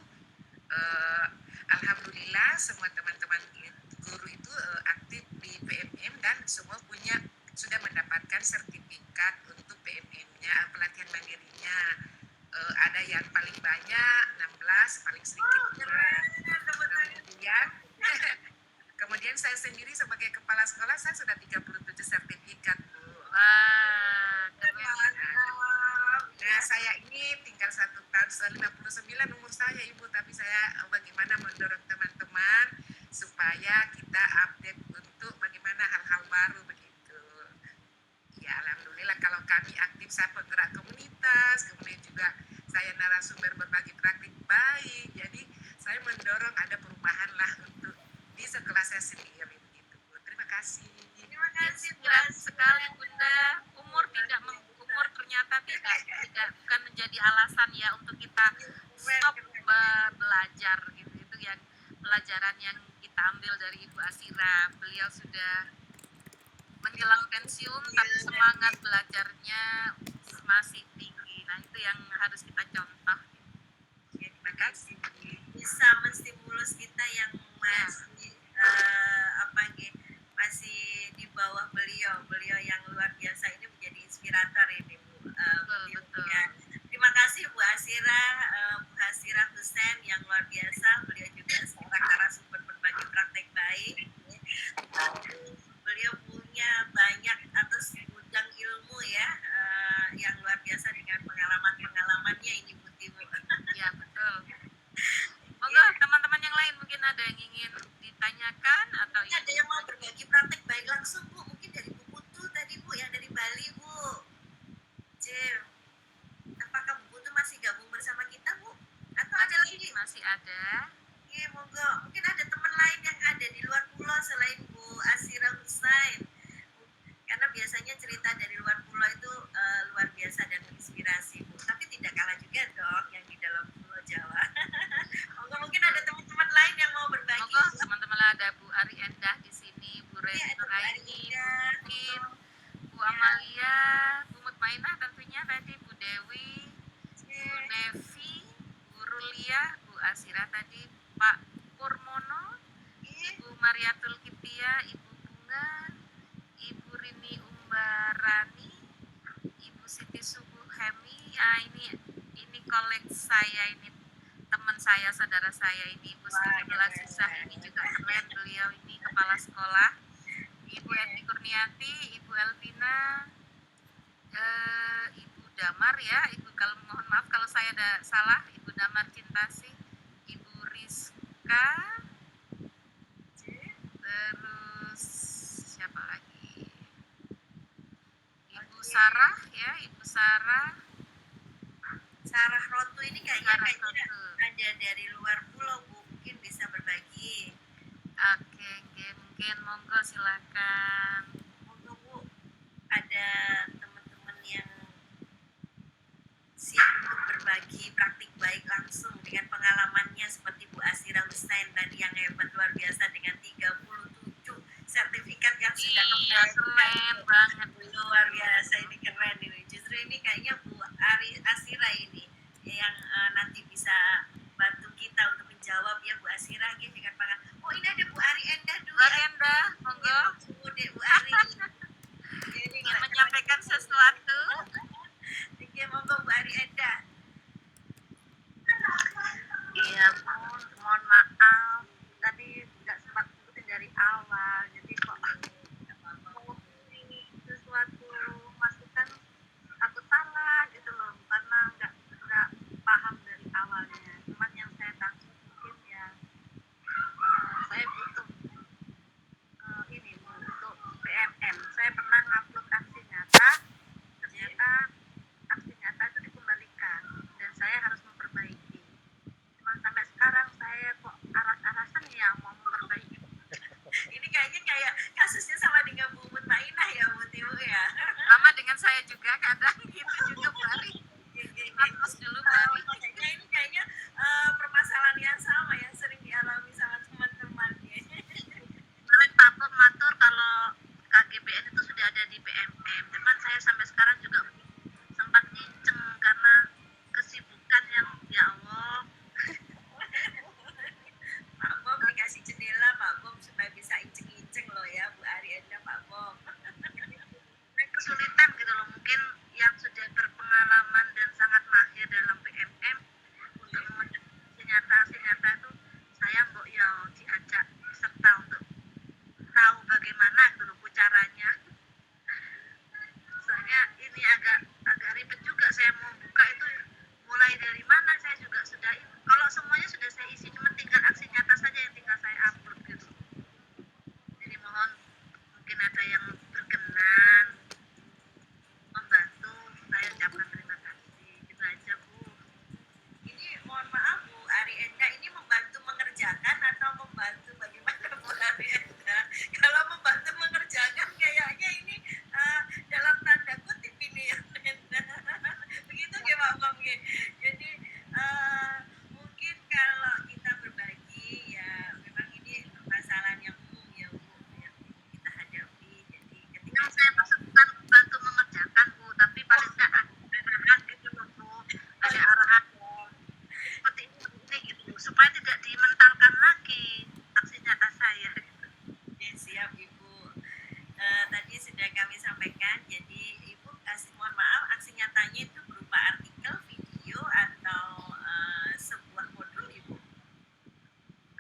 Speaker 6: Alhamdulillah semua teman-teman guru itu aktif di PMM dan semua sudah mendapatkan sertifikat untuk PMM-nya, pelatihan mandirinya. Ada yang paling banyak 16, paling sedikit 2. Kemudian saya sendiri sebagai kepala sekolah saya sudah 37 sertifikat Bu.
Speaker 1: Wah, keren.
Speaker 6: Nah saya ini tinggal 1 tahun 59 umur saya Ibu, tapi saya bagaimana mendorong teman-teman supaya kita update untuk bagaimana hal-hal baru begitu. Ya alhamdulillah kalau kami aktif, saya penggerak komunitas, kemudian juga saya narasumber berbagi praktik baik, jadi saya mendorong ada perubahan lah untuk di sekolah saya sendiri begitu Bu. Terima kasih.
Speaker 2: Terima kasih Bu
Speaker 1: Inspirasi
Speaker 2: Asira.
Speaker 1: sekali Bunda. Umur ternyata bukan menjadi alasan ya untuk kita stop belajar gitu. Itu yang pelajaran yang kita ambil dari Ibu Asira. Beliau sudah menjelang pensiun tapi semangat belajarnya masih tinggi. Nah itu yang harus kita contoh.
Speaker 6: Terima kasih.
Speaker 2: Bisa menstimulus kita yang masih masih di bawah beliau yang luar biasa ini menjadi inspirator ini Bu.
Speaker 1: Betul.
Speaker 2: Ya. Terima kasih Bu Asira, Bu Hasira Hussein yang luar biasa. Beliau juga seorang narasumber berbagi praktek baik. Beliau punya banyak atas gudang ilmu ya, yang luar biasa dengan pengalaman-pengalamannya ini Bu Timu.
Speaker 1: Ya betul. Monggo teman-teman yang lain mungkin ada yang ingin ditanyakan atau
Speaker 2: Ada yang mau berbagi praktek baik langsung Bu, mungkin dari Bu Putu tadi Bu, yang dari Bali Bu. Jim, apakah Bu Putu masih gabung bersama kita Bu? Atau ada lagi?
Speaker 1: masih ada.
Speaker 2: Iya, monggo. Mungkin ada teman lain yang ada di luar pulau selain Bu Asira Hussein. Karena biasanya cerita dari luar pulau itu luar biasa dan menginspirasi Bu. Tapi tidak kalah juga dong yang di dalam pulau Jawa. Monggo, mungkin ada teman-teman lain yang mau berbagi.
Speaker 1: Monggo teman-teman, ada Bu Ari Endah di sini, Bu
Speaker 2: Iya,
Speaker 1: Reni
Speaker 2: ada Bu
Speaker 1: Nuraini,
Speaker 2: Arida.
Speaker 1: mungkin Bu Amalia, Bu Mutmainah tentunya tadi, Bu Dewi, Bu Nevi, Bu Rulia, Bu Asira tadi, Pak Purmono, Ibu Mariatul Kitia, Ibu Bunga, Ibu Rini Umbarani, Ibu Siti Subuh Hemi. Ini kolek saya, ini teman saya, saudara saya ini, Ibu Siti Belasisah, ini juga keren beliau ini, kepala sekolah. Ibu Eti Kurniati, Ibu Elvina, Ibu Damar ya, Ibu, kalau mohon maaf kalau saya ada salah, Ibu Damar Cintasi, Ibu Rizka, terus siapa lagi? Ibu Sarah ya, Ibu Sarah
Speaker 2: Rotu ini kayaknya ada dari luar pulau Bu, mungkin bisa berbagi.
Speaker 1: Oke, mungkin monggo silakan.
Speaker 2: Monggo Bu, ada teman-teman yang siap untuk berbagi praktik baik langsung dengan pengalamannya seperti Bu Asira Hussein tadi yang hebat luar biasa dengan 37 sertifikat yang sudah
Speaker 1: Iya, keren banget.
Speaker 2: luar biasa, ini keren ini. Justru ini kayaknya Bu Asira ini yang nanti bisa bantu kita untuk menjawab ya Bu Asira dengan pengalaman. Oh ini ada Bu Ari Endah dulu.
Speaker 1: Bu Endah, monggo.
Speaker 2: Bu Ari.
Speaker 1: Ingin menyampaikan sesuatu.
Speaker 2: Oke, monggo Bu Ari Endah.
Speaker 7: Iya Bu, mohon maaf tadi nggak sempat ikutin dari awal, jadi kok mau sesuatu masukan takut salah gitu loh, karena nggak paham
Speaker 2: Tainah ya Bu Tiwu ya.
Speaker 1: Sama dengan saya juga kadang gitu juga Bu Ari. Terus dulu Bu Ari.
Speaker 2: Kayaknya ini kayaknya permasalahan yang sama yang sering dialami sama teman-teman ya.
Speaker 7: Kemarin Pak Bob matur kalau KGBN itu sudah ada di PMM, cuman saya sampai sekarang juga sempat nginceng karena kesibukan yang ya Allah.
Speaker 2: Pak Bob dikasih jendela Pak Bob supaya bisa inceng-inceng loh ya Bu Arianda Pak Bob.
Speaker 7: Kesulitan gitu loh, mungkin yang sudah berpengalaman dan sangat mahir dalam PMM untuk mengenai nyata itu saya mbok ya diajak serta untuk tahu bagaimana gitu loh caranya. Soalnya ini agak ribet juga, saya mau buka itu mulai dari mana saya juga sudah kalau semuanya sudah saya isi, cuma tinggal aksi nyata saja yang tinggal saya upload gitu. Jadi mohon mungkin ada yang berkenan membantu, saya ucapkan terima kasih. Gitu aja Bu.
Speaker 2: Ini mohon maaf Bu Arianda, ini membantu mengerjakan atau membantu bagaimana Bu Arianda? Kalau membantu mengerjakan kayaknya ini dalam tanda kutip ini ya. Begitu ya Pak Bob ya. Jadi mungkin kalau kita berbagi ya memang ini permasalahan yang umum ya Bu yang kita hadapi. Jadi ketika
Speaker 7: Yang saya maksud bukan bantu mengerjakan Bu, tapi paling tidak ada arahan gitu loh Bu, ada arahan seperti ini gitu, supaya tidak dimentalkan lagi aksi nyata saya.
Speaker 2: Oke, siap Ibu. Tadi sudah kami sampaikan, jadi Ibu mohon maaf aksi nyatanya itu berupa artikel, video, atau sebuah modul Ibu.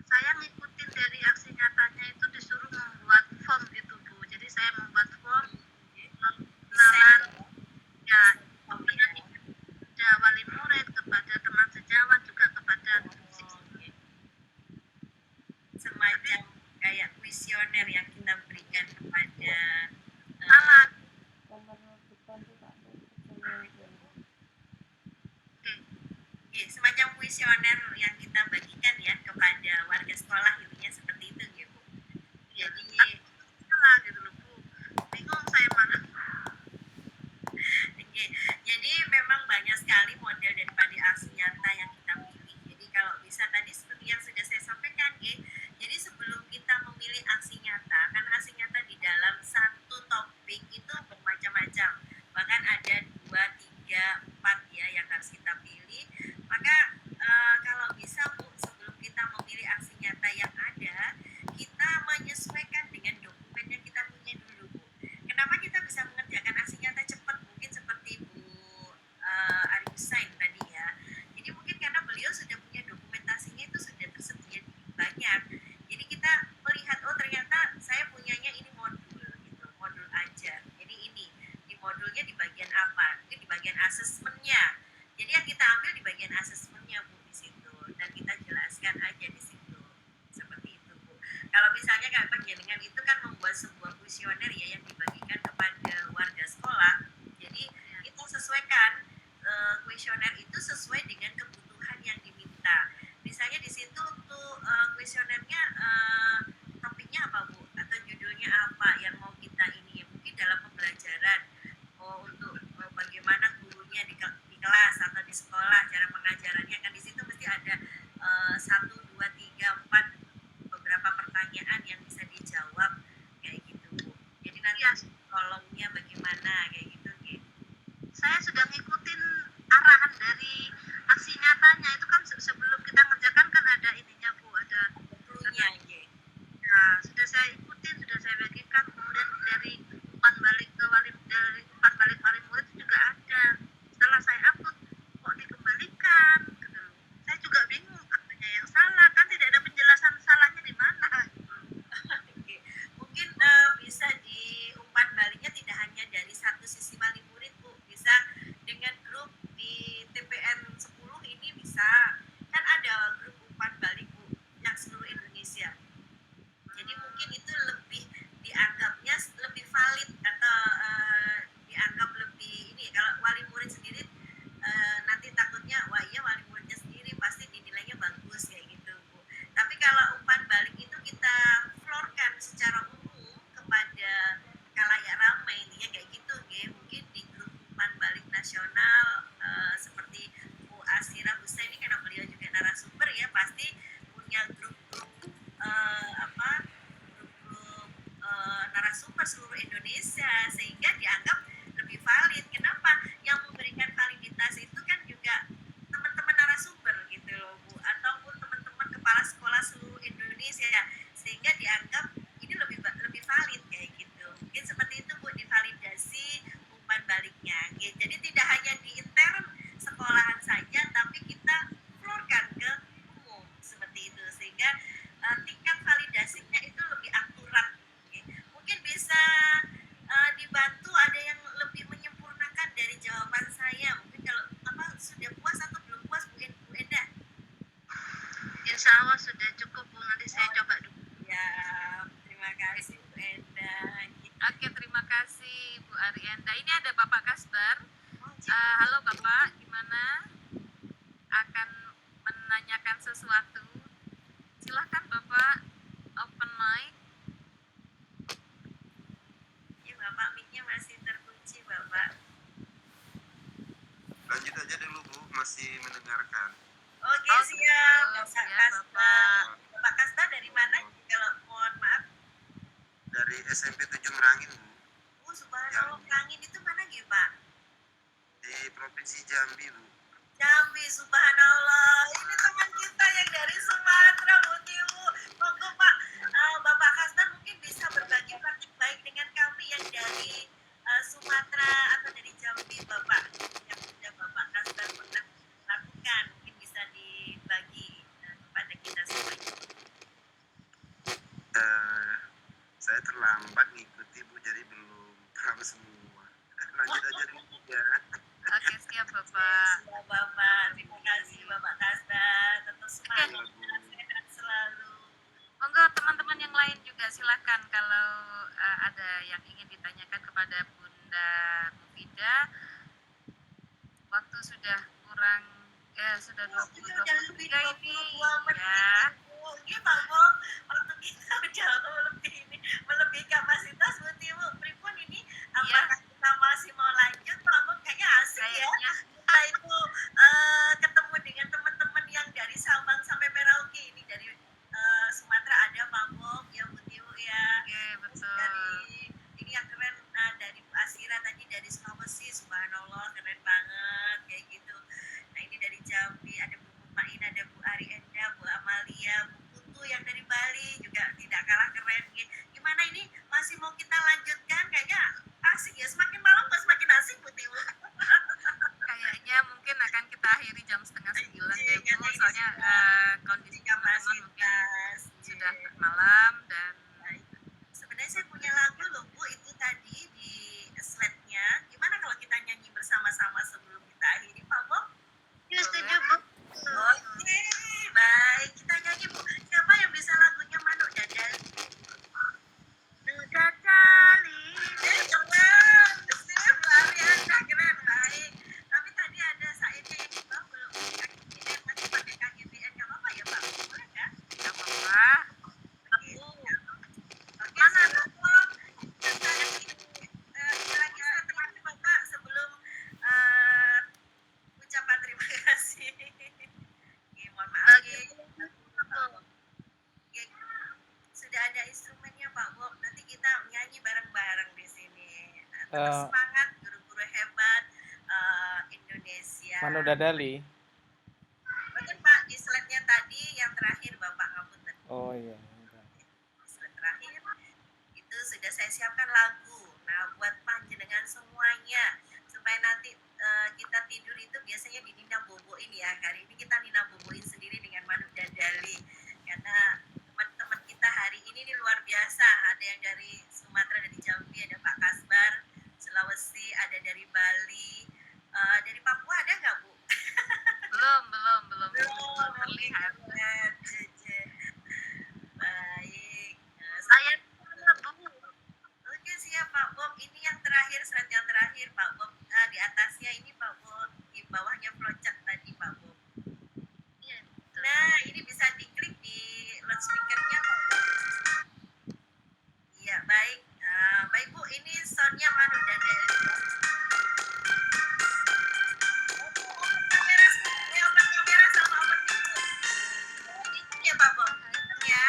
Speaker 7: Saya ngikutin dari aksi nyatanya itu disuruh membuat form gitu Bu, jadi saya membuat form kenalan ya kepada wali murid, kepada teman sejawat, juga kepada siswa.
Speaker 2: Semacam kayak kuesioner yang kita berikan kepada
Speaker 7: Salah.
Speaker 2: ya, semacam kuesioner yang kita bagikan ya kepada warga sekolah intinya seperti itu ya Bu. Jadi
Speaker 7: Salah gitu loh Bu, bingung saya mana.
Speaker 2: Oke, jadi memang banyak sekali model daripada aksi nyata yang kita pilih. Jadi kalau bisa tadi seperti yang sudah saya sampaikan, jadi sebelum kita memilih aksi nyata, kan aksi nyata di dalam satu topik itu bermacam-macam. Bahkan ada 2, 3, 4 ya yang harus kita pilih. Maka kalau bisa Bu, sebelum kita memilih aksi nyata yang ada, kita menyesuaikan dengan dokumen yang kita punya dulu Bu. Kenapa kita bisa mengerjakan aksi nyata cepat? Mungkin seperti Bu Ari Husain tadi ya. Jadi mungkin karena beliau sudah punya dokumentasinya itu sudah tersedia banyak. Jadi kita melihat oh ternyata saya punyanya ini modul gitu, modul aja. Jadi ini di modulnya di bagian apa? Mungkin di bagian asesmennya. Jadi yang kita ambil di bagian asesmennya Bu di situ dan kita jelaskan aja di situ. Seperti itu Bu. Kalau misalnya kayak penjaringan itu kan membuat sebuah kuesioner ya yang dibagikan kepada warga sekolah. Jadi kita sesuaikan kuesioner itu sesuai dengan kebutuhan yang diminta. Misalnya di situ untuk kuesionernya topiknya apa Bu? Atau judulnya apa yang mau kita ini? Mungkin dalam pembelajaran untuk bagaimana gurunya di kelas atau di sekolah cara pengajarannya kan di situ mesti ada 1, 2, 3, 4 beberapa pertanyaan yang bisa dijawab kayak gitu Bu. Jadi nanti kolomnya bagaimana kayak gitu gitu.
Speaker 7: Saya sudah ngikutin arahan dari aksi nyatanya itu kan sebelum kita ngerjakan kan ada ininya Bu, ada
Speaker 2: Cluenya
Speaker 7: nah, sudah saya ikutin, sudah saya bagikan, kemudian dari umpan balik ke wali murid juga ada. Setelah saya upload kok dikembalikan gitu. Saya juga bingung apanya yang salah, kan tidak ada penjelasan salahnya di mana.
Speaker 2: Oke. Mungkin bisa diumpan baliknya tidak hanya dari satu sisi wali murid Bu, bisa dengan grup di TPN 10 ini bisa kan ada grup umpan balik Bu yang seluruh Indonesia. Jadi mungkin itu lebih dianggapnya lebih valid
Speaker 8: masih mendengarkan.
Speaker 2: Oke,
Speaker 1: Oh,
Speaker 2: siap.
Speaker 1: gitu.
Speaker 2: Bapak
Speaker 1: Siap,
Speaker 2: Kasbar.
Speaker 1: Bapak.
Speaker 2: Bapak Kasbar dari mana? Kalau mohon maaf.
Speaker 8: Dari SMP 7 Merangin, Bu.
Speaker 2: Subhanallah, Merangin itu mana gitu, Pak?
Speaker 8: Di Provinsi Jambi, Bu.
Speaker 2: Jambi, subhanallah. Ini teman kita yang dari Sumatera, Bu Tiwu. Monggo Pak, Bapak Kasbar mungkin bisa berbagi praktik baik dengan kami yang dari Sumatera atau dari Jambi, Bapak. Yang sudah Bapak Kasbar pernah lakukan, mungkin bisa dibagi kepada kita semuanya.
Speaker 8: Saya terlambat ngikuti, Bu, jadi belum tahu semua. Lanjut aja dulu ya.
Speaker 1: Oke, siap, Bapak.
Speaker 2: Siap, Bapak. Terima kasih, Bapak Kasbar. Tetap semangat,
Speaker 8: Iya, Bu.
Speaker 2: sehat selalu.
Speaker 1: Monggo teman-teman yang lain juga silakan kalau ada yang ingin ditanyakan kepada Bunda Mufida. Waktu sudah kurang, sudah
Speaker 2: Ini udah lebih
Speaker 1: 20-23 ini.
Speaker 2: 22 menit.
Speaker 1: Ya,
Speaker 2: Ini Pak Bom, waktu kita jauh lebih ini melebihi kapasitas Bu Tiwu. Pripun ini? Apakah kita masih mau lanjut? Pak Bom kayaknya asik ya.
Speaker 1: kayaknya.
Speaker 2: Kita itu ketemu dengan teman-teman yang dari Sabang sampai Merauke. Ini dari Sumatera ada Pak Bom, ya Bu Tiwu ya.
Speaker 1: Oke,
Speaker 2: Terus
Speaker 1: betul.
Speaker 2: dari ini yang keren dari Bu Asira tadi dari Sulawesi, subhanallah keren banget kayak gitu. Nah ini dari Jambi ada Bu Main, ada Bu Arienda, Bu Amalia, Bu Putu yang dari Bali juga tidak kalah keren. Gimana ini masih mau kita lanjutkan? Kayaknya asik ya, semakin malam kok semakin asik Bu Tiwu.
Speaker 1: Kayaknya mungkin akan kita akhiri jam 8:30 deh,
Speaker 2: Iya,
Speaker 1: Bu.
Speaker 2: ini
Speaker 1: Soalnya kondisi teman-teman mungkin
Speaker 2: kapasitas.
Speaker 1: sudah malam dan
Speaker 2: Sebenarnya saya punya lagu loh Bu, itu tadi di slide-nya. Gimana kalau kita nyanyi bersama-sama sebelum kita akhiri Pak Bob?
Speaker 7: Setuju, Bu.
Speaker 2: Oke, baik. Kita nyanyi Bu. Siapa yang bisa lagunya Manuk Dadali?
Speaker 7: Dadali.
Speaker 2: Keren. Sip, Bu Ariana. Keren, baik. Tapi tadi ada sairnya yang di bawah belum. KGBN, masih pakai KGBN. Gak apa-apa ya Pak? Boleh kan?
Speaker 1: nggak apa-apa.
Speaker 2: Mana Bapak? Kira-kira terakhir Bapak sebelum ucapan terima kasih. Mohon maaf sudah ada instrumennya Pak Bob. Nanti kita nyanyi bareng-bareng di sini. Terus semangat guru-guru hebat Indonesia.
Speaker 9: Manuk Dadali.
Speaker 2: Betul Pak, di slide-nya tadi yang terakhir Bapak ngapunten.
Speaker 9: Oh iya.
Speaker 2: Slide terakhir itu sudah saya siapkan lagu. Nah, buat panjenengan semuanya supaya nanti kita tidur itu biasanya di Nina Boboin ya. Hari ini kita Nina Boboin sendiri dengan Manuk Dadali. Karena teman-teman kita hari ini nih luar biasa. Ada yang dari Sumatera, dari Jambi, ada Pak Kasbar, Sulawesi, ada dari Bali, dari Papua ada nggak Bu?
Speaker 1: Belum terlihat.
Speaker 2: Baik.
Speaker 7: Saya Bu.
Speaker 2: Oke siap Pak Bob. Ini yang terakhir, slide yang terakhir Pak Bob. Di atasnya ini Pak Bob, di bawahnya flowchart tadi Pak Bob.
Speaker 7: Iya.
Speaker 2: Nah ini bisa diklik di loudspeakernya Pak Bob. Iya baik. Baik Bu, ini soundnya Manuk Dadali. Open kamera sama open mic Bu. Ini ya Pak Bob. Ya.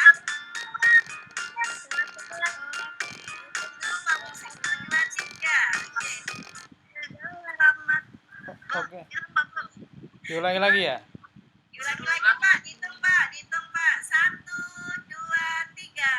Speaker 9: Oke. Diulangi lagi ya?
Speaker 2: Diulangi lagi Pak, dihitung Pak. 1, 2, 3.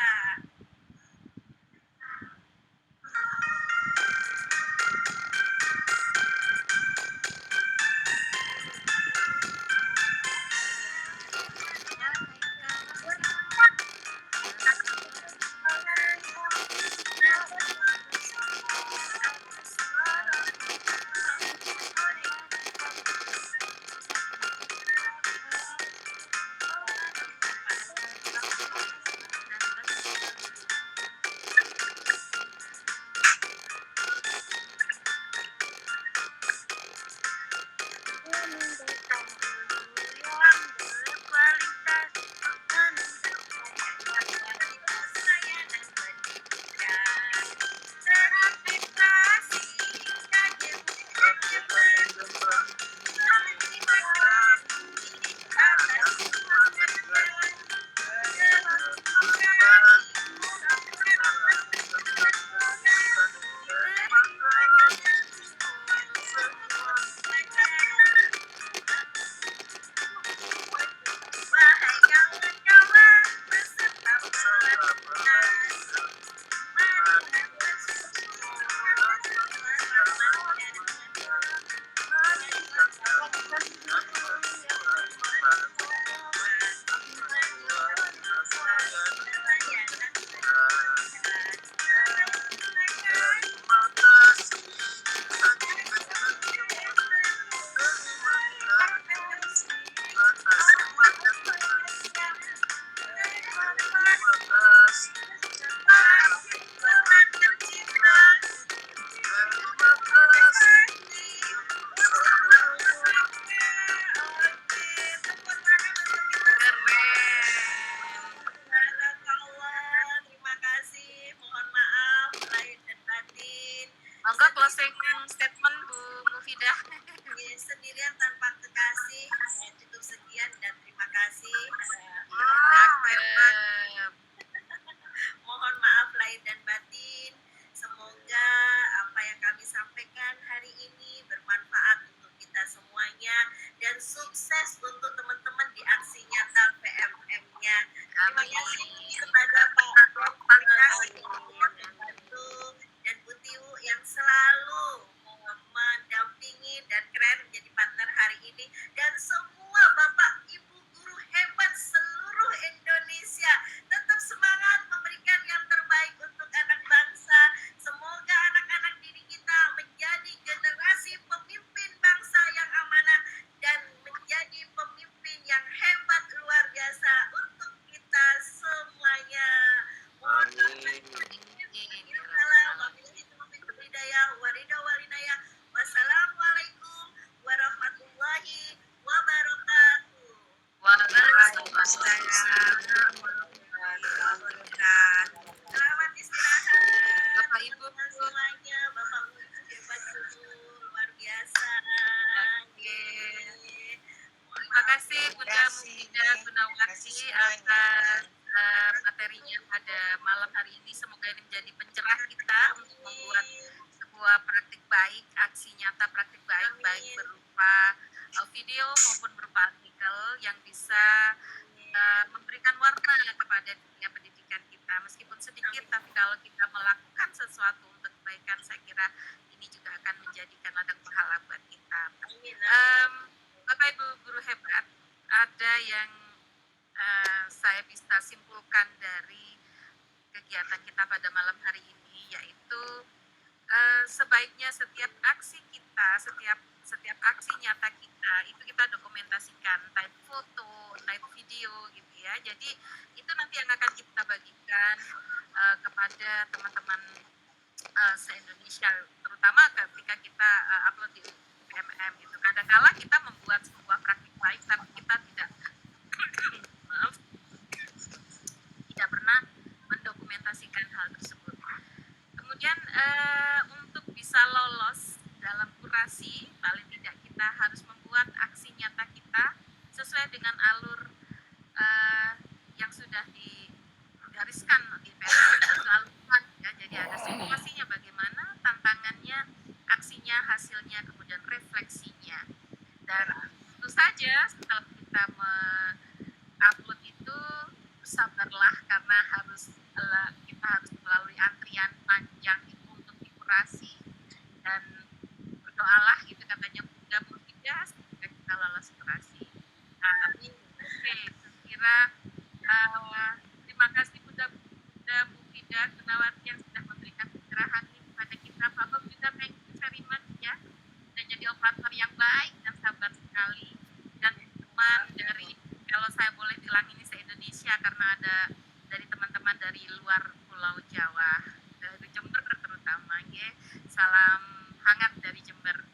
Speaker 1: Monggo closing statement Bu Mufidah.
Speaker 2: Sendirian tanpa kekasih. Cukup sekian dan terima kasih.
Speaker 1: Cakep.
Speaker 2: Mohon maaf lahir dan batin. Semoga apa yang kami sampaikan hari ini bermanfaat untuk kita semuanya dan sukses untuk teman-teman di aksi nyata PMM-nya. Terima kasih kepada Pak Membantu dan Bu Tiu yang selalu mendampingi dan keren menjadi partner hari ini, dan semua Bapak Ibu guru hebat seluruh Indonesia tetap semangat memberikan yang terbaik untuk anak bangsa. Semoga anak-anak didik kita menjadi generasi pemimpin bangsa yang amanah dan menjadi pemimpin yang hebat luar biasa untuk kita semuanya. Wassalamualaikum warahmatullahi wabarakatuh.
Speaker 1: Waalaikumsalam.
Speaker 2: Selamat istirahat.
Speaker 1: Bapak Ibu
Speaker 2: Semuanya, Bapak Ibu hebat luar biasa.
Speaker 1: Terima kasih Bunda Mufidah Gunawati atas materinya pada malam hari ini. Semoga ini menjadi pencerah kita untuk membuat sebuah praktik baik, aksi nyata praktik baik, baik berupa video maupun berupa artikel yang bisa memberikan warna kepada dunia pendidikan kita. Meskipun sedikit, tapi kalau kita melakukan sesuatu untuk kebaikan, saya kira ini juga akan menjadikan ladang pahala buat kita. Bapak Ibu guru hebat, ada yang saya bisa simpulkan dari kegiatan kita pada malam hari ini, yaitu sebaiknya setiap aksi kita, setiap aksi nyata kita itu kita dokumentasikan, entah itu foto, entah itu video gitu ya. Jadi itu nanti yang akan kita bagikan kepada teman-teman se-Indonesia, terutama ketika kita upload di PMM gitu. Kadang-kala kita membuat sebuah praktik baik tapi kita tidak maaf, tidak pernah mendokumentasikan hal tersebut. Kemudian untuk bisa lolos dalam kurasi, paling tidak kita harus membuat aksi nyata kita sesuai dengan alur yang sudah digariskan di PMM ya. Jadi ada situasinya bagaimana, tantangannya, aksinya, hasilnya, kemudian refleksinya. Dan tentu saja setelah kita upload itu sabarlah, karena kita harus melalui antrian panjang itu untuk dikurasi, dan berdoalah gitu katanya Bunda Mufidah semoga kita lolos kurasi. Oke, kira terima kasih Bunda Mufidah Gunawati yang sudah memberikan pencerahan ini kepada kita. Bapak juga thank you very much ya, sudah jadi operator yang baik dan sabar sekali, dan teman dari, kalau saya boleh bilang ini se-Indonesia karena ada dari teman-teman dari luar Pulau Jawa, dari Jember terutama ya. Salam hangat dari Jember.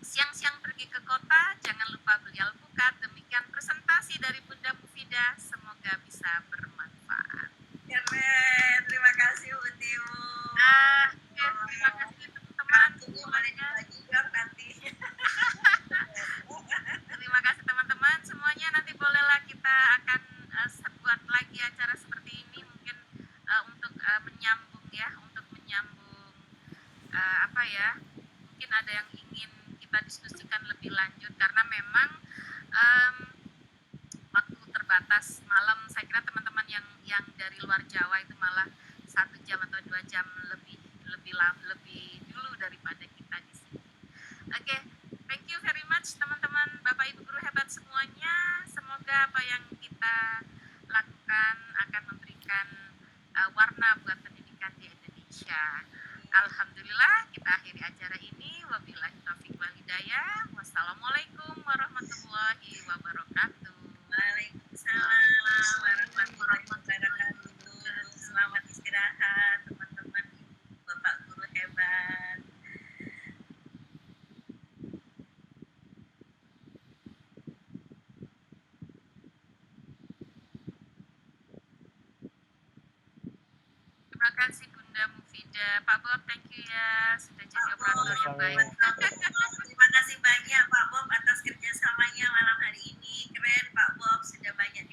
Speaker 1: Siang-siang pergi ke kota, jangan lupa beli alpukat. Demikian presentasi dari Bunda Mufidah, semoga bisa bermanfaat.
Speaker 2: Keren, terima kasih Bu Tiu.
Speaker 1: Terima kasih teman-teman semuanya.
Speaker 2: Nanti.
Speaker 1: Terima kasih teman-teman semuanya. Nanti bolehlah kita akan buat lagi acara seperti ini, mungkin untuk menyambung ya, apa ya, mungkin ada yang ingin kita diskusikan lebih lanjut, karena memang waktu terbatas malam. Saya kira teman-teman yang dari luar Jawa itu malah 1 jam atau 2 jam lebih dulu daripada kita di sini. Oke, thank you very much teman-teman, Bapak Ibu guru hebat semuanya. Semoga apa yang kita lakukan akan memberikan warna buat pendidikan di Indonesia. Alhamdulillah, kita akhiri acara ini. Wabillahi taufiq wal hidayah. Wassalamualaikum warahmatullahi wabarakatuh.
Speaker 2: Waalaikumsalam warahmatullahi wabarakatuh. Selamat istirahat teman-teman, Bapak guru hebat.
Speaker 1: Terima kasih Bunda Mufida. Pak Bob, thank you ya sudah jadi
Speaker 2: Pak Bob,
Speaker 1: operator yang baik.
Speaker 2: terima kasih banyak Pak Bob atas kerjasamanya malam hari ini. Keren Pak Bob, sudah banyak